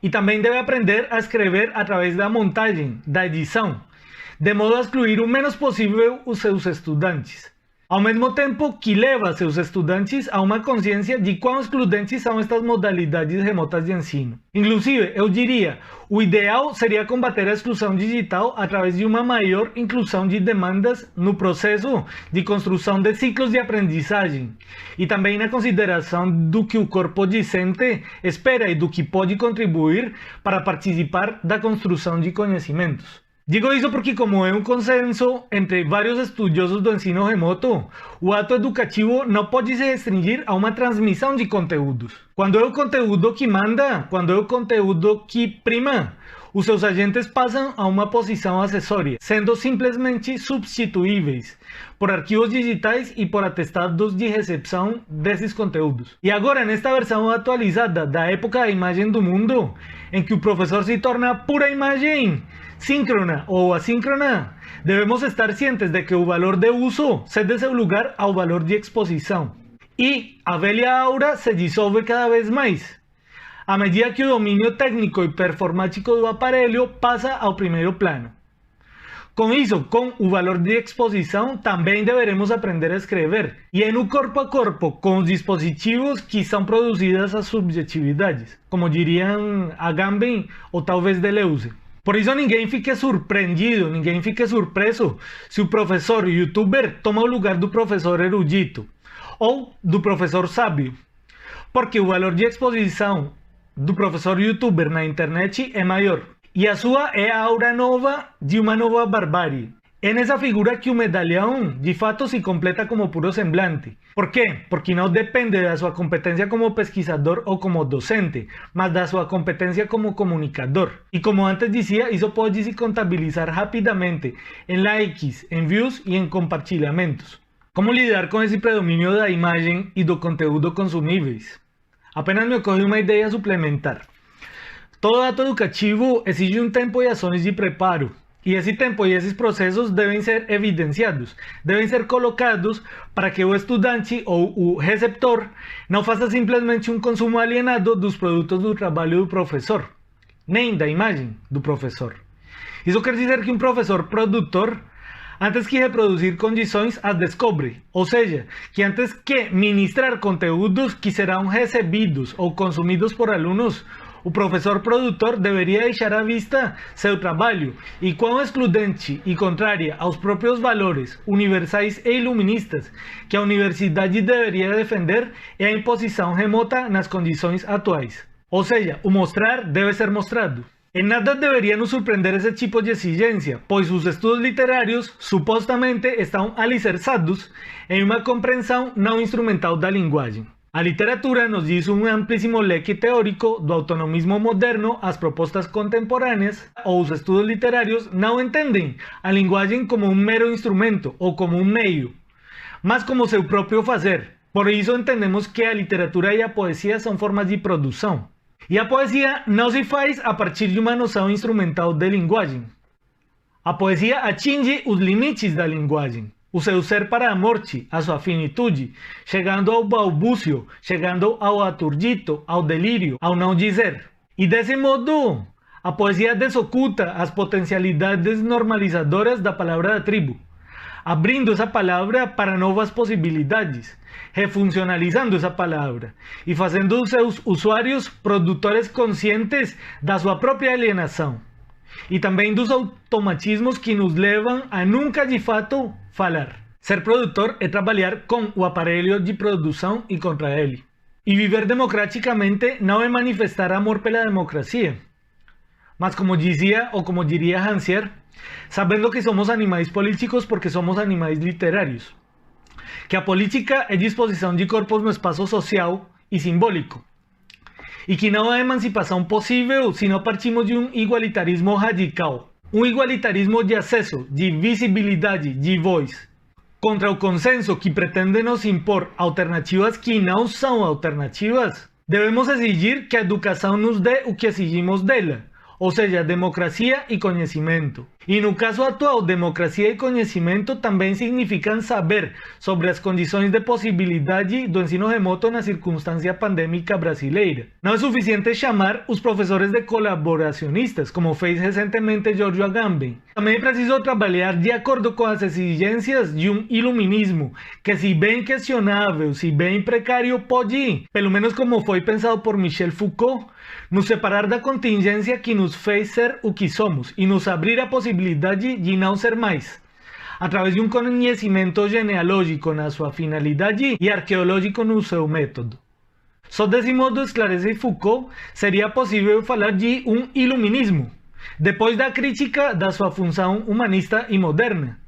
Speaker 2: E também deve aprender a escrever através da montagem, da edição, de modo a excluir o menos possível os seus estudantes. Ao mesmo tempo que leva seus estudantes a uma consciência de quão excludentes são estas modalidades remotas de ensino. Inclusive, eu diria, o ideal seria combater a exclusão digital através de uma maior inclusão de demandas no processo de construção de ciclos de aprendizagem e também na consideração do que o corpo discente espera e do que pode contribuir para participar da construção de conhecimentos. Digo isso porque, como é um consenso entre vários estudiosos do ensino remoto, o ato educativo não pode se restringir a uma transmissão de conteúdos. Quando é o conteúdo que manda, quando é o conteúdo que prima, os seus agentes passam a uma posição acessória, sendo simplesmente substituíveis por arquivos digitais e por atestados de recepção desses conteúdos. E agora, nesta versão atualizada da época da imagem do mundo, em que o professor se torna pura imagem, síncrona ou assíncrona, devemos estar cientes de que o valor de uso cede seu lugar ao valor de exposição. E a velha aura se dissolve cada vez mais, à medida que o domínio técnico e performático do aparelho passa ao primeiro plano. Com isso, com o valor de exposição, também deveremos aprender a escrever, e é no corpo a corpo com os dispositivos que são produzidas as subjetividades, como diriam Agamben ou talvez Deleuze. Por isso ninguém fique surpreendido, ninguém fique surpreso se o professor youtuber toma o lugar do professor erudito ou do professor sábio, porque o valor de exposição do professor youtuber na internet é maior, e a sua é a aura nova de uma nova barbárie. É nessa figura que o medalhão de fato se completa como puro semblante. Por quê? Porque não depende da sua competência como pesquisador ou como docente, mas da sua competência como comunicador. E como antes dizia, isso pode se contabilizar rapidamente em likes, em views e em compartilhamentos. Como lidar com esse predomínio da imagem e do conteúdo consumíveis? Apenas me ocorre uma ideia suplementar. Todo ato educativo exige um tempo e ações de preparo. E esse tempo e esses processos devem ser evidenciados, devem ser colocados para que o estudante ou o receptor não faça simplesmente um consumo alienado dos produtos do trabalho do professor, nem da imagem do professor. Isso quer dizer que um professor produtor, antes que reproduzir condições, as descobre, ou seja, que antes que ministrar conteúdos que serão recebidos ou consumidos por alunos, o professor produtor deveria deixar à vista seu trabalho e quão excludente e contrária aos próprios valores universais e iluministas que a universidade deveria defender é a imposição remota nas condições atuais. Ou seja, o mostrar deve ser mostrado. Em nada deveria nos surpreender esse tipo de exigência, pois os estudos literários supostamente estão alicerçados em uma compreensão não instrumental da linguagem. A literatura nos diz um amplíssimo leque teórico do autonomismo moderno, as propostas contemporâneas ou os estudos literários não entendem a linguagem como um mero instrumento ou como um meio, mas como seu próprio fazer. Por isso entendemos que a literatura e a poesia são formas de produção. E a poesia não se faz a partir de uma noção instrumental de linguagem. A poesia atinge os limites da linguagem, o seu ser para a morte, a sua finitude, chegando ao balbúcio, chegando ao aturdito, ao delírio, ao não dizer. E desse modo, a poesia desoculta as potencialidades normalizadoras da palavra da tribo, abrindo essa palavra para novas possibilidades, refuncionalizando essa palavra e fazendo os seus usuários produtores conscientes da sua própria alienação e também dos automatismos que nos levam a nunca de fato falar. Ser produtor é trabalhar com o aparelho de produção e contra ele. E viver democraticamente não é manifestar amor pela democracia, mas como dizia ou como diria Rancière, sabendo que somos animais políticos porque somos animais literários. Que a política é disposição de corpos no espaço social e simbólico. E que não há emancipação possível se não partimos de um igualitarismo radical. Um igualitarismo de acesso, de visibilidade, de voz. Contra o consenso que pretende nos impor alternativas que não são alternativas, devemos exigir que a educação nos dê o que exigimos dela. Ou seja, democracia e conhecimento. E no caso atual, democracia e conhecimento também significam saber sobre as condições de possibilidade do ensino remoto na circunstância pandêmica brasileira. Não é suficiente chamar os professores de colaboracionistas, como fez recentemente Giorgio Agamben. Também é preciso trabalhar de acordo com as exigências de um iluminismo, que se bem questionável, se bem precário, pode, pelo menos como foi pensado por Michel Foucault, nos separar da contingência que nos fez ser o que somos e nos abrir a possibilidade de não ser mais, através de um conhecimento genealógico na sua finalidade e arqueológico no seu método. Só desse modo, esclarece Foucault, seria possível falar de um iluminismo, depois da crítica da sua função humanista e moderna.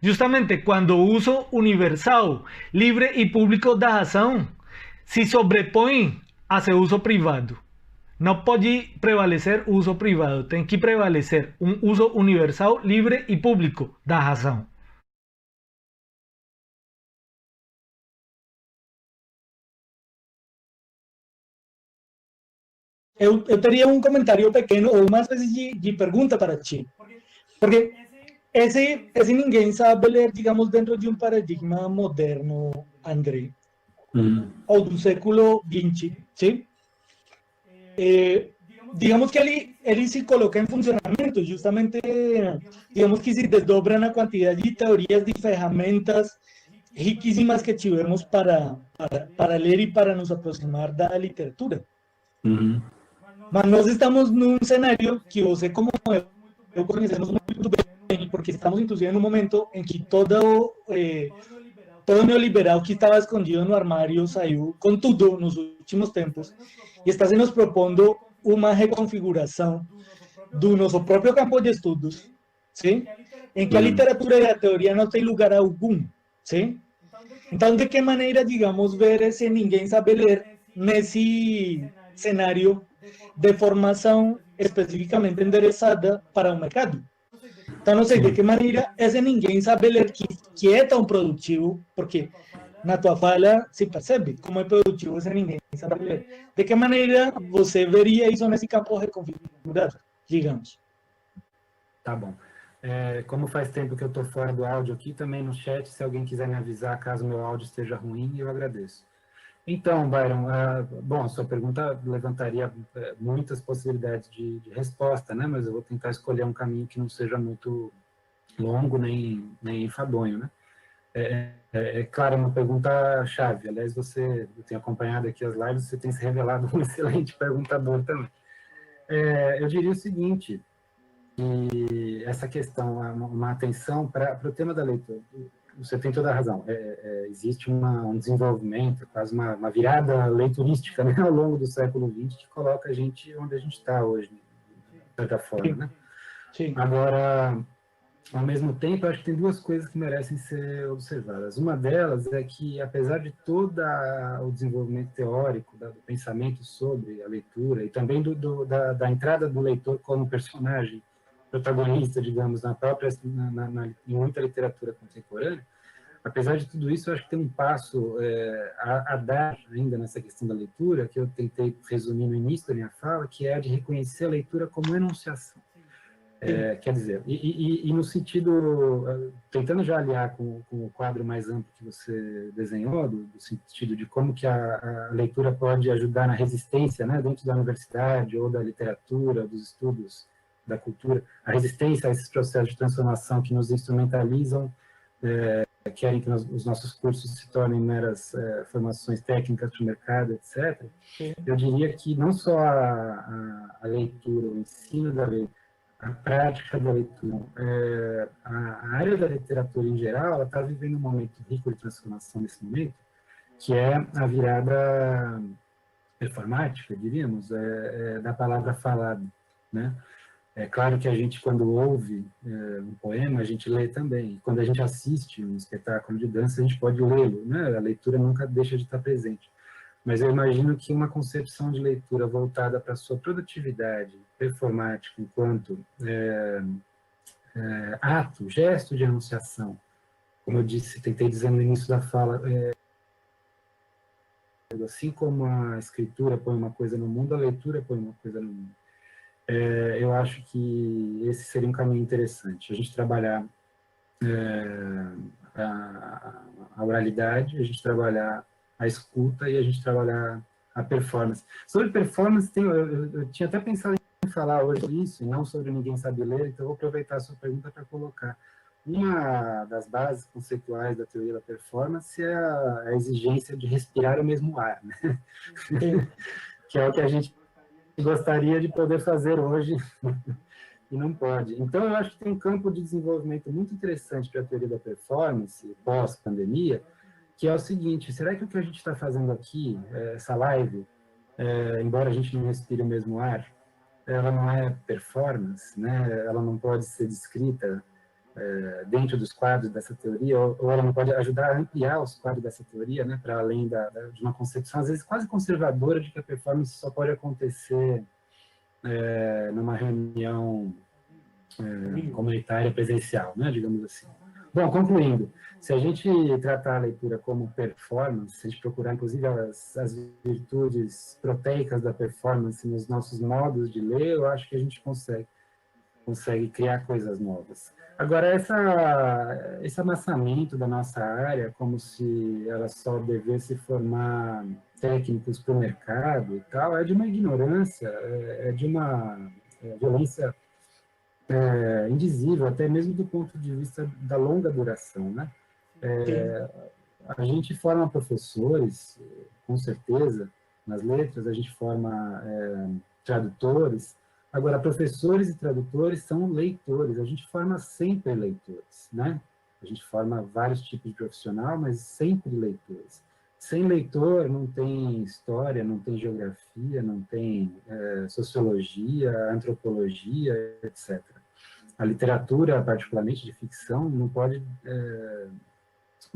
Speaker 2: Justamente quando o uso universal, livre e público da razão se sobrepõe a seu uso privado. Não pode prevalecer o uso privado, tem que prevalecer um uso universal, livre e público da razão.
Speaker 3: Eu teria um comentário pequeno ou uma espécie de pergunta para ti. Porque esse ninguém sabe ler, digamos, dentro de um paradigma moderno, André, ou do século XX, sim? Digamos que ele se coloca em funcionamento, justamente, digamos que se desdobra na quantidade de teorias, de ferramentas riquíssimas que tivemos para ler e para nos aproximar da literatura. Mas nós estamos num cenário que você, como eu conhecemos muito bem, porque estamos inclusive em um momento em que todo neoliberal que estava escondido no armário saiu com tudo nos últimos tempos e está se nos propondo uma reconfiguração do nosso próprio campo de estudos, sim? Em que a literatura e a teoria não tem lugar algum, sim? Então, de que maneira, digamos, ver esse ninguém sabe ler nesse cenário de formação especificamente endereçada para o mercado? Então, não sei de que maneira esse ninguém sabe ler que é tão produtivo, porque na tua fala se percebe como é produtivo esse ninguém sabe ler. De que maneira você veria isso nesse campo reconfigurado, digamos?
Speaker 1: Tá bom. Como faz tempo que eu estou fora do áudio aqui, também no chat, se alguém quiser me avisar caso meu áudio esteja ruim, eu agradeço. Então, Byron, bom, sua pergunta levantaria muitas possibilidades de resposta, né? Mas eu vou tentar escolher um caminho que não seja muito longo nem enfadonho, né? Claro, uma pergunta-chave. Aliás, eu tenho acompanhado aqui as lives, você tem se revelado um excelente perguntador também. Eu diria o seguinte, que essa questão, uma atenção para o tema da leitura. você tem toda a razão. Existe um desenvolvimento, quase uma virada leiturística, né, ao longo do século XX, que coloca a gente onde a gente está hoje, de certa forma, né?
Speaker 3: Sim.
Speaker 1: Agora, ao mesmo tempo, eu acho que tem duas coisas que merecem ser observadas. Uma delas é que, apesar de todo o desenvolvimento teórico, do pensamento sobre a leitura, e também da entrada do leitor como personagem protagonista, digamos, em muita literatura contemporânea, apesar de tudo isso, eu acho que tem um passo a dar ainda nessa questão da leitura, que eu tentei resumir no início da minha fala, que é a de reconhecer a leitura como enunciação. Quer dizer, e no sentido, tentando já aliar com o quadro mais amplo que você desenhou, do sentido de como que a leitura pode ajudar na resistência, né, dentro da universidade ou da literatura, dos estudos da cultura, a resistência a esses processos de transformação que nos instrumentalizam, querem que os nossos cursos se tornem meras formações técnicas para o mercado, etc.
Speaker 3: Sim.
Speaker 1: Eu diria que não só a leitura, o ensino da leitura, a prática da leitura, a área da literatura em geral, ela está vivendo um momento rico de transformação nesse momento, que é a virada performática, diríamos, da palavra falada, né? É claro que a gente, quando ouve um poema, a gente lê também. Quando a gente assiste um espetáculo de dança, a gente pode lê-lo, né? A leitura nunca deixa de estar presente. Mas eu imagino que uma concepção de leitura voltada para a sua produtividade performática, enquanto ato, gesto de enunciação, como eu disse, tentei dizer no início da fala, assim como a escritura põe uma coisa no mundo, a leitura põe uma coisa no mundo. Eu acho que esse seria um caminho interessante. A gente trabalhar a oralidade, a gente trabalhar a escuta e a gente trabalhar a performance. Sobre performance, eu tinha até pensado em falar hoje isso, e não sobre Ninguém Sabe Ler, então eu vou aproveitar a sua pergunta para colocar. Uma das bases conceituais da teoria da performance é a exigência de respirar o mesmo ar, né? Que é o que a gente gostaria de poder fazer hoje e não pode. Então, eu acho que tem um campo de desenvolvimento muito interessante para a teoria da performance, pós-pandemia, que é o seguinte: será que o que a gente está fazendo aqui, essa live, embora a gente não respire o mesmo ar, ela não é performance, né? Ela não pode ser descrita dentro dos quadros dessa teoria, ou ela não pode ajudar a ampliar os quadros dessa teoria, né, para além de uma concepção, às vezes, quase conservadora de que a performance só pode acontecer numa reunião comunitária presencial, né, digamos assim. Bom, concluindo, se a gente tratar a leitura como performance, se a gente procurar, inclusive, as virtudes proteicas da performance nos nossos modos de ler, eu acho que a gente consegue criar coisas novas. Agora, esse amassamento da nossa área, como se ela só devesse formar técnicos para o mercado e tal, é de uma ignorância, é de uma violência indizível, até mesmo do ponto de vista da longa duração, né? A gente forma professores, com certeza, nas letras, a gente forma tradutores. Agora, professores e tradutores são leitores, a gente forma sempre leitores, né? A gente forma vários tipos de profissional, mas sempre leitores. Sem leitor não tem história, não tem geografia, não tem sociologia, antropologia, etc. A literatura, particularmente de ficção, não pode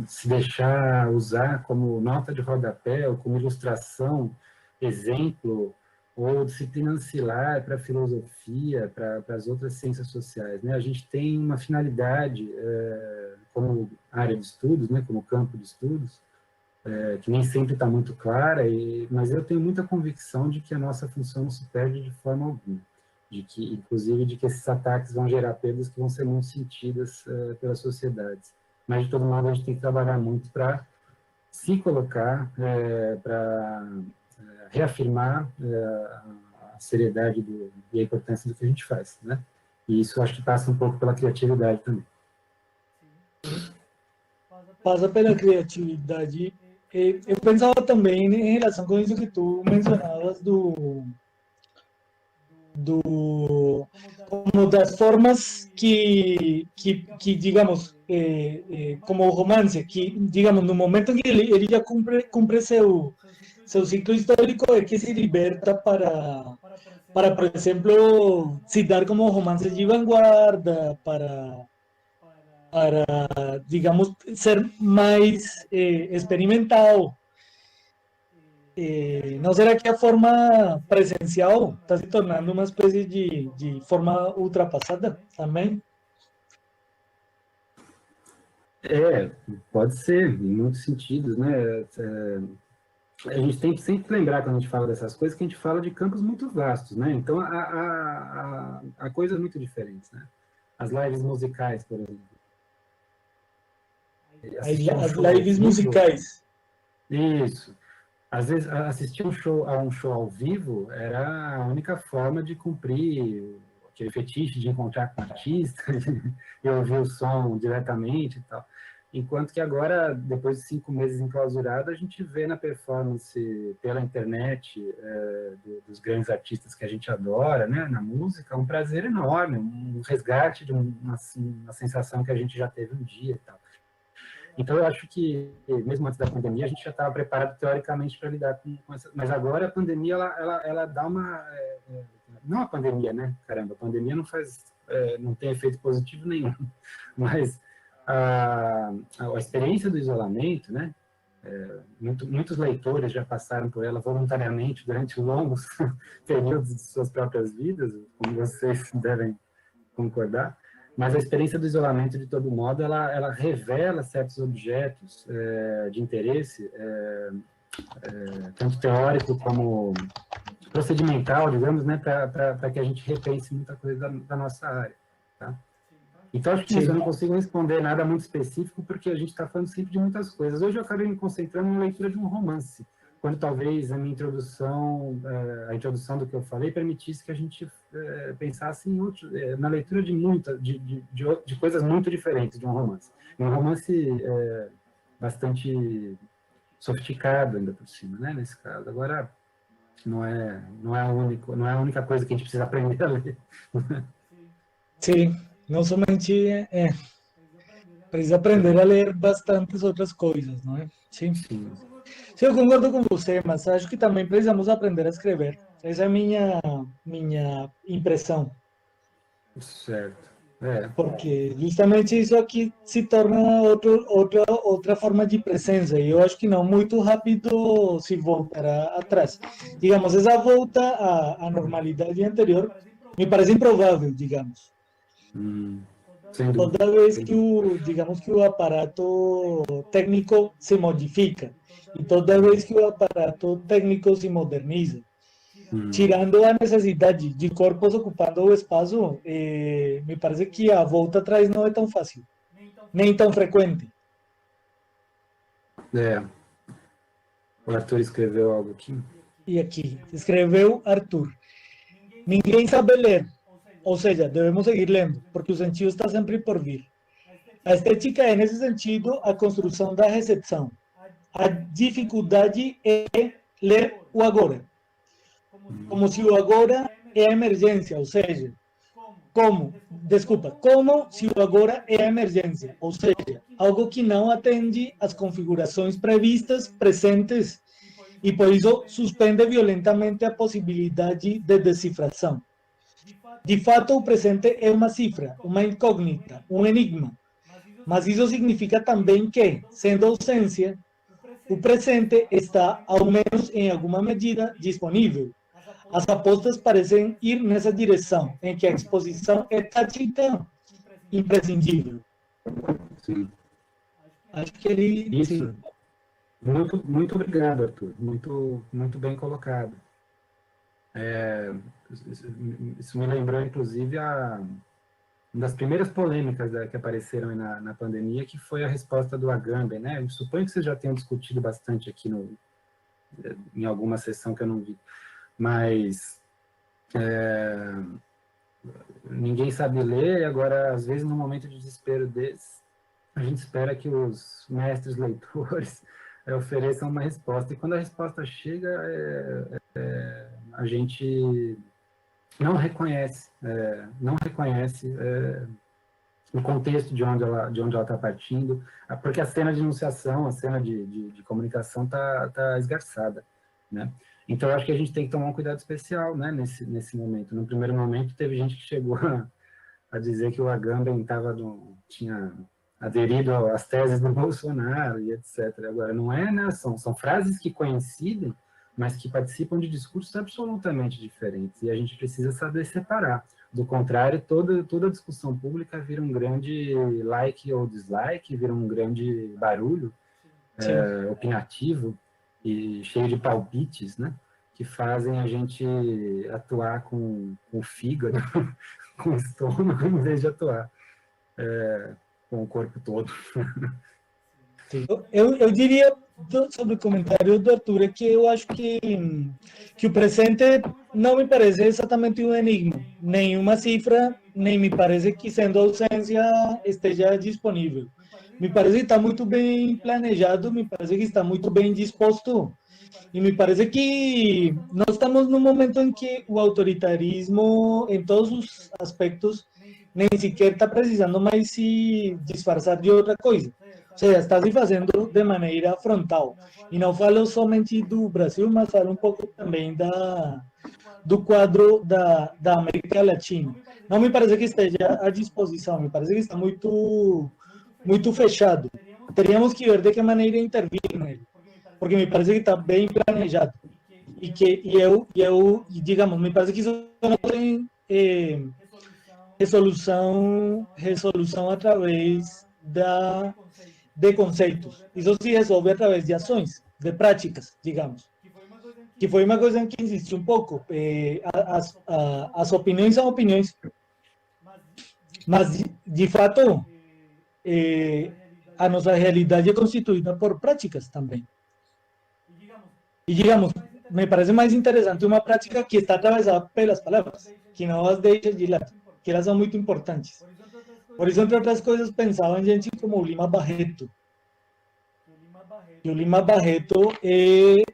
Speaker 1: se deixar usar como nota de rodapé ou como ilustração, exemplo ou disciplina ancilar para a filosofia, para as outras ciências sociais, né? A gente tem uma finalidade como área de estudos, né, como campo de estudos, que nem sempre está muito clara, mas eu tenho muita convicção de que a nossa função não se perde de forma alguma, de que, inclusive, de que esses ataques vão gerar perdas que vão ser muito sentidas pelas sociedades. Mas, de todo modo, a gente tem que trabalhar muito para se colocar, para reafirmar a seriedade e a importância do que a gente faz, né? E isso acho que passa um pouco pela criatividade também.
Speaker 3: Passa pela criatividade. Eu pensava também em relação com isso que tu mencionavas do como das formas que digamos, como o romance, que, digamos, no momento em que ele já cumpre seu ciclo histórico, é que se liberta para, por exemplo, citar como romances de vanguarda, digamos, ser mais experimental. Não será que a forma presencial está se tornando uma espécie de forma ultrapassada também?
Speaker 1: Pode ser, em muitos sentidos, né? A gente tem que sempre lembrar, quando a gente fala dessas coisas, que a gente fala de campos muito vastos, né? Então, há coisas muito diferentes, né? As lives musicais, por exemplo. Assistir um
Speaker 3: As
Speaker 1: show ao
Speaker 3: lives
Speaker 1: vivo,
Speaker 3: musicais.
Speaker 1: isso. Às vezes, assistir a um show ao vivo era a única forma de cumprir aquele fetiche de encontrar com o artista e ouvir o som diretamente e tal. Enquanto que agora, depois de 5 meses enclausurado, a gente vê na performance pela internet dos grandes artistas que a gente adora, né, na música, um prazer enorme, um resgate de uma sensação que a gente já teve um dia e tal. Então, eu acho que, mesmo antes da pandemia, a gente já estava preparado, teoricamente, para lidar com essa... Mas agora a pandemia, ela dá uma... não a pandemia, né? Caramba, a pandemia não tem efeito positivo nenhum. Mas a experiência do isolamento, né? Muitos leitores já passaram por ela voluntariamente durante longos períodos de suas próprias vidas, como vocês devem concordar. Mas a experiência do isolamento, de todo modo, ela revela certos objetos de interesse, tanto teórico como procedimental, digamos, né, para que a gente repense muita coisa da nossa área. Tá? Então, acho que isso, eu não consigo responder nada muito específico, porque a gente está falando sempre de muitas coisas. Hoje eu acabei me concentrando na leitura de um romance, quando talvez a minha introdução, a introdução do que eu falei, permitisse que a gente pensasse na leitura de coisas muito diferentes de um romance. Um romance bastante sofisticado, ainda por cima, né, nesse caso. Agora, não é a única coisa que a gente precisa aprender a ler.
Speaker 3: Sim, não somente precisa aprender a ler bastantes outras coisas, não é? Sim.
Speaker 1: Sim.
Speaker 3: Sim, eu concordo com você, mas acho que também precisamos aprender a escrever. Essa é a minha impressão,
Speaker 1: Certo.
Speaker 3: porque justamente isso aqui se torna outra forma de presença, e eu acho que não muito rápido se voltará atrás. Digamos, essa volta à normalidade anterior me parece improvável, digamos.
Speaker 1: Sem dúvida.
Speaker 3: Toda vez que digamos que o aparato técnico se modifica e toda vez que o aparato técnico se moderniza, tirando a necessidade de corpos ocupando o espaço, me parece que a volta atrás não é tão fácil, nem tão frequente.
Speaker 1: O Arthur escreveu algo aqui.
Speaker 3: E aqui, escreveu Arthur. Ninguém sabe ler, ou seja, devemos seguir lendo, porque o sentido está sempre por vir. A estética é, nesse sentido, a construção da recepção. A dificuldade é ler o agora. Como se o agora é a emergência, ou seja, como se o agora é a emergência, ou seja, algo que não atende às configurações previstas, presentes, e por isso suspende violentamente a possibilidade de decifração. De fato, o presente é uma cifra, uma incógnita, um enigma, mas isso significa também que, sendo ausência, o presente está, ao menos em alguma medida, disponível. As apostas parecem ir nessa direção, em que a exposição é tática, imprescindível.
Speaker 1: Sim.
Speaker 3: Acho que ele...
Speaker 1: Isso.
Speaker 3: Sim.
Speaker 1: Muito, muito obrigado, Arthur. Muito, muito bem colocado. Isso me lembrou, inclusive, uma das primeiras polêmicas que apareceram na pandemia, que foi a resposta do Agamben, né? Eu suponho que vocês já tenham discutido bastante aqui em alguma sessão que eu não vi. Mas ninguém sabe ler, e agora, às vezes, no momento de desespero desse, a gente espera que os mestres leitores ofereçam uma resposta. E quando a resposta chega, a gente não reconhece, o contexto de onde ela está partindo, porque a cena de enunciação, a cena de comunicação está esgarçada, né? Então, eu acho que a gente tem que tomar um cuidado especial, né, nesse momento. No primeiro momento, teve gente que chegou a dizer que o Agamben tinha aderido às teses do Bolsonaro e etc. Agora, não é, né? São frases que coincidem, mas que participam de discursos absolutamente diferentes, e a gente precisa saber separar. Do contrário, toda discussão pública vira um grande like ou dislike, vira um grande barulho opinativo e cheio de palpites, né? Que fazem a gente atuar com o fígado, com o estômago, em vez de atuar com o corpo todo.
Speaker 3: Eu diria sobre o comentário do Arthur que eu acho que o presente não me parece exatamente um enigma, nenhuma cifra, nem me parece que sendo ausência esteja disponível. Me parece que está muito bem planejado, me parece que está muito bem disposto e me parece que nós estamos num momento em que o autoritarismo, em todos os aspectos, nem sequer está precisando mais se disfarçar de outra coisa. Ou seja, está se fazendo de maneira frontal. E não falo somente do Brasil, mas falo um pouco também do quadro da América Latina. Não me parece que esteja à disposição, me parece que está muito fechado. Teríamos que ver de que maneira intervir nele, porque me parece que está bem planejado. E digamos, me parece que isso não tem resolução através de conceitos. Isso se resolve através de ações, de práticas, digamos. Que foi uma coisa em que insisti um pouco. As opiniões são opiniões, mas, de fato, a nossa realidade é constituída por práticas também. E, digamos, me parece mais interessante uma prática que está atravessada pelas palavras, que não as deixa de lado, que elas são muito importantes. Por isso, entre outras coisas, pensava em gente como o Lima Barreto. E o Lima Barreto é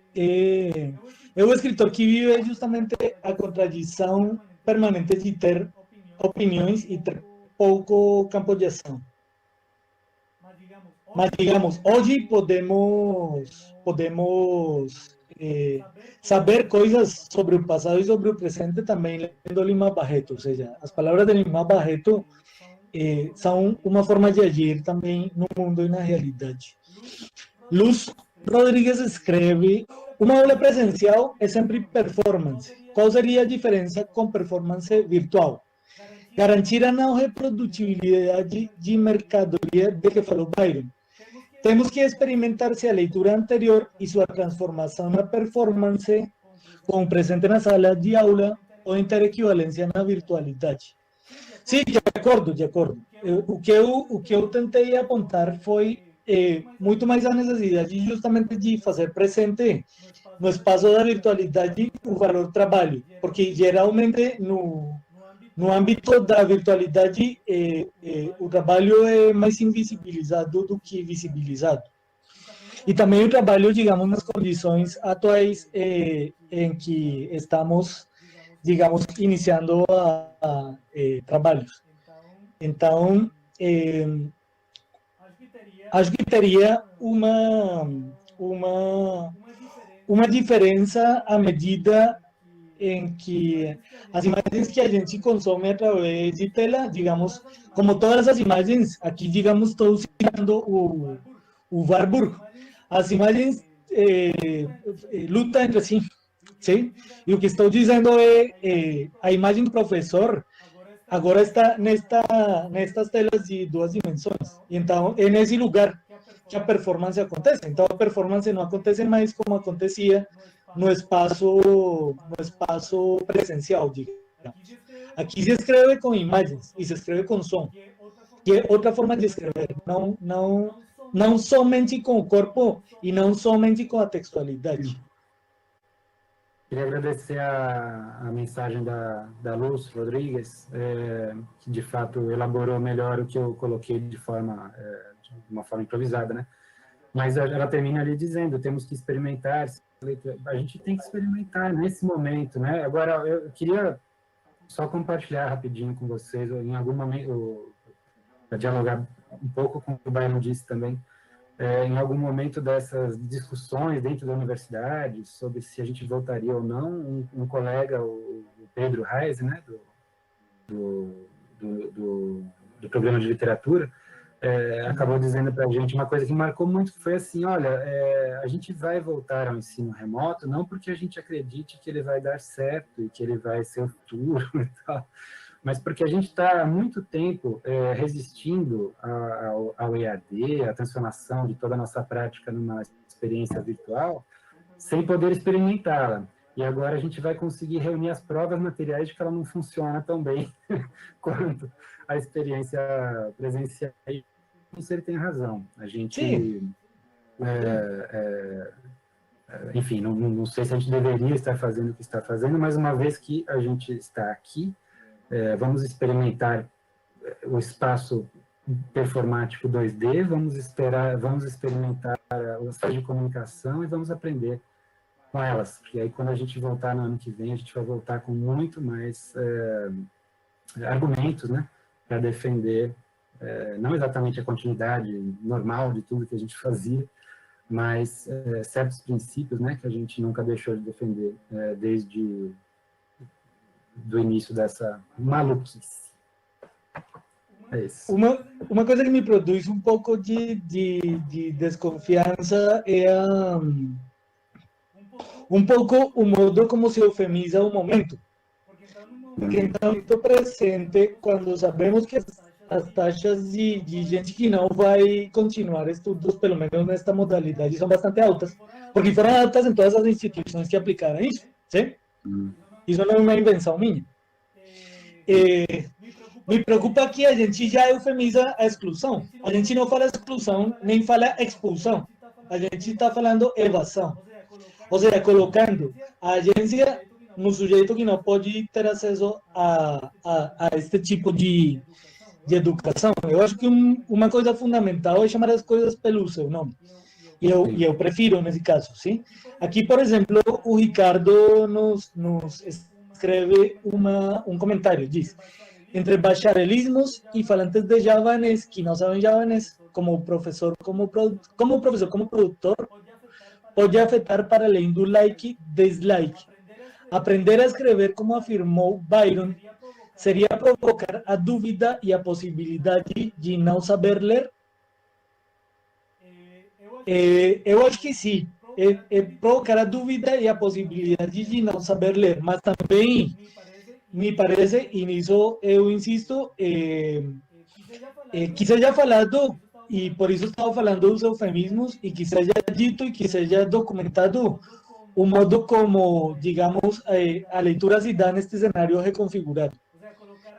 Speaker 3: um escritor que vive justamente a contradição permanente de ter opiniões e ter pouco campo de ação. Mas, digamos, hoje podemos saber coisas sobre o passado e sobre o presente também lendo Lima Barreto. Ou seja, as palavras de Lima Barreto são uma forma de agir também no mundo e na realidade. Luz Rodrigues escreve: uma aula presencial é sempre performance. Qual seria a diferença com performance virtual? Garantir a não reprodutibilidade de mercadoria de que falou Byron. Temos que experimentar se a leitura anterior e sua transformação na performance com o presente na sala de aula podem ter equivalência na virtualidade. Sim, de acordo. O que eu tentei apontar foi muito mais a necessidade justamente de fazer presente no espaço da virtualidade o valor trabalho, porque geralmente no âmbito da virtualidade o trabalho é mais invisibilizado do que visibilizado. E também o trabalho, digamos, nas condições atuais em que estamos, digamos, iniciando trabalhos. Então, acho que teria uma diferença à medida em que as imagens que a gente consome através de tela, digamos, como todas as imagens, aqui, digamos, estou citando o Warburg, as imagens lutam entre si, sim? E o que estou dizendo é a imagem do professor agora está nestas telas de duas dimensões. E então, é nesse lugar que a performance acontece. Então, a performance não acontece mais como acontecia no espaço presencial, digamos. Aqui se escreve com imagens e se escreve com som, que é outra forma de escrever, não somente com o corpo e não somente com a textualidade.
Speaker 1: Queria agradecer a mensagem da Luz Rodrigues, que de fato elaborou melhor o que eu coloquei de uma forma improvisada, né? Mas ela termina ali dizendo: temos que experimentar, a gente tem que experimentar nesse momento, né? Agora, eu queria só compartilhar rapidinho com vocês, em algum momento, para dialogar um pouco com o que o Byron disse também, em algum momento dessas discussões dentro da universidade, sobre se a gente voltaria ou não, um colega, o Pedro Reis, né, do programa de literatura, acabou dizendo para a gente uma coisa que marcou muito, que foi assim, olha, a gente vai voltar ao ensino remoto, não porque a gente acredite que ele vai dar certo e que ele vai ser o futuro e tal, mas porque a gente está há muito tempo resistindo ao EAD, à transformação de toda a nossa prática numa experiência virtual, sem poder experimentá-la. E agora a gente vai conseguir reunir as provas materiais de que ela não funciona tão bem quanto a experiência presencial. E isso ele tem razão. A gente... enfim, não sei se a gente deveria estar fazendo o que está fazendo, mas uma vez que a gente está aqui, vamos experimentar o espaço performático 2D, vamos experimentar as formas de comunicação e vamos aprender com elas, porque aí quando a gente voltar no ano que vem, a gente vai voltar com muito mais argumentos, né, para defender não exatamente a continuidade normal de tudo que a gente fazia, mas certos princípios, né, que a gente nunca deixou de defender desde do início dessa maluquice. É isso.
Speaker 3: Uma coisa que me produz um pouco de desconfiança é um pouco o modo como se eufemiza o momento. Porque então, no presente, quando sabemos que as taxas de gente que não vai continuar estudos, pelo menos nesta modalidade, são bastante altas, porque foram altas em todas as instituições que aplicaram isso, sim? Isso não é uma invenção minha. Me preocupa que a gente já eufemiza a exclusão. A gente não fala exclusão, nem fala expulsão. A gente está falando evasão. Ou seja, colocando a agência no sujeito que não pode ter acesso a este tipo de educação. Eu acho que uma coisa fundamental é chamar as coisas pelo seu nome. E eu prefiro nesse caso, sim? Aqui, por exemplo, o Ricardo nos escreve um comentário, diz: entre bacharelismos e falantes de javanês que não sabem javanês, como professor, como produtor, pode afetar para além do like, dislike. Aprender a escrever, como afirmou Byron, seria provocar a dúvida e a possibilidade de não saber ler? Eu acho que sim. Provocar a dúvida e a possibilidade de não saber ler, mas também me parece, e nisso eu insisto, que seja falado, e por isso estava falando dos eufemismos, e que seja dito e que seja documentado o modo como, digamos, a leitura se dá neste cenário reconfigurado.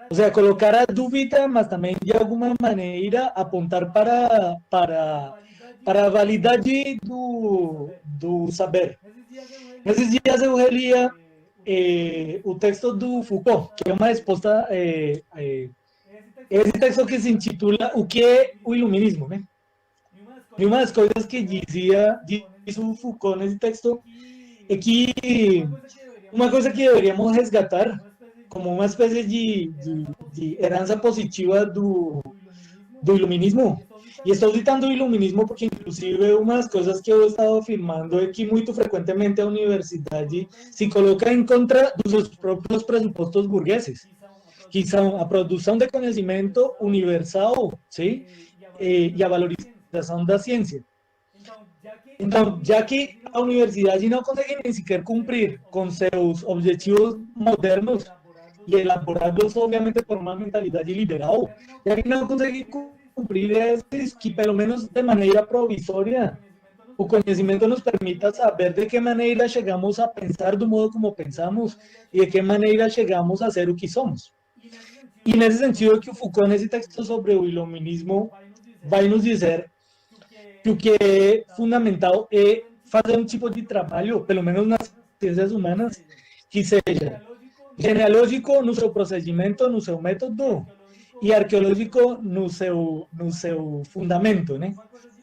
Speaker 3: Ou seja, colocar a dúvida, mas também, de alguma maneira, apontar para a validade do saber. Nesses dias eu relia o texto do Foucault, que é uma resposta... esse texto que se intitula O que é o Iluminismo, né? E uma das coisas que diz o Foucault nesse texto é que uma coisa que deveríamos resgatar como uma espécie de herança positiva do iluminismo. E estou citando o iluminismo porque, inclusive, uma das coisas que eu estava afirmando é que muito frequentemente a universidade se coloca em contra dos seus próprios pressupostos burgueses, que são a produção de conhecimento universal, sim? E a valorização da ciência. Então, já que a universidade não consegue nem sequer cumprir com seus objetivos modernos e elaborados, obviamente, por uma mentalidade liberal, já que não consegue cumprir esses que, pelo menos de maneira provisória, o conhecimento nos permita saber de que maneira chegamos a pensar do modo como pensamos e de que maneira chegamos a ser o que somos. E nesse sentido é que o Foucault, nesse texto sobre o iluminismo, vai nos dizer que o que é fundamental é fazer um tipo de trabalho, pelo menos nas ciências humanas, que seja genealógico no seu procedimento, no seu método, e arqueológico no seu fundamento, né?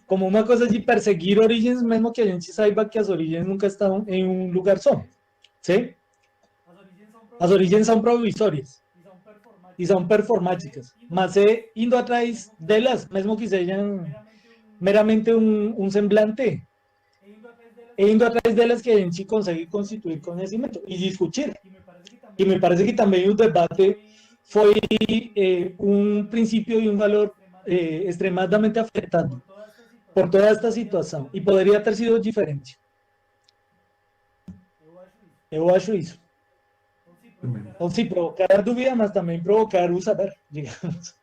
Speaker 3: Como uma coisa de perseguir origens, mesmo que a gente saiba que as origens nunca estão em um lugar só, sim? as origens são provisórias e são performáticas, mas é indo atrás delas, mesmo que sejam meramente um semblante, é indo atrás delas que a gente consegue constituir conhecimento e discutir. E me parece que também o debate foi um princípio e um valor extremadamente afetado por toda esta situação e poderia ter sido diferente. Eu acho isso. Então, sim, provocar dúvida, mas também provocar o saber, digamos.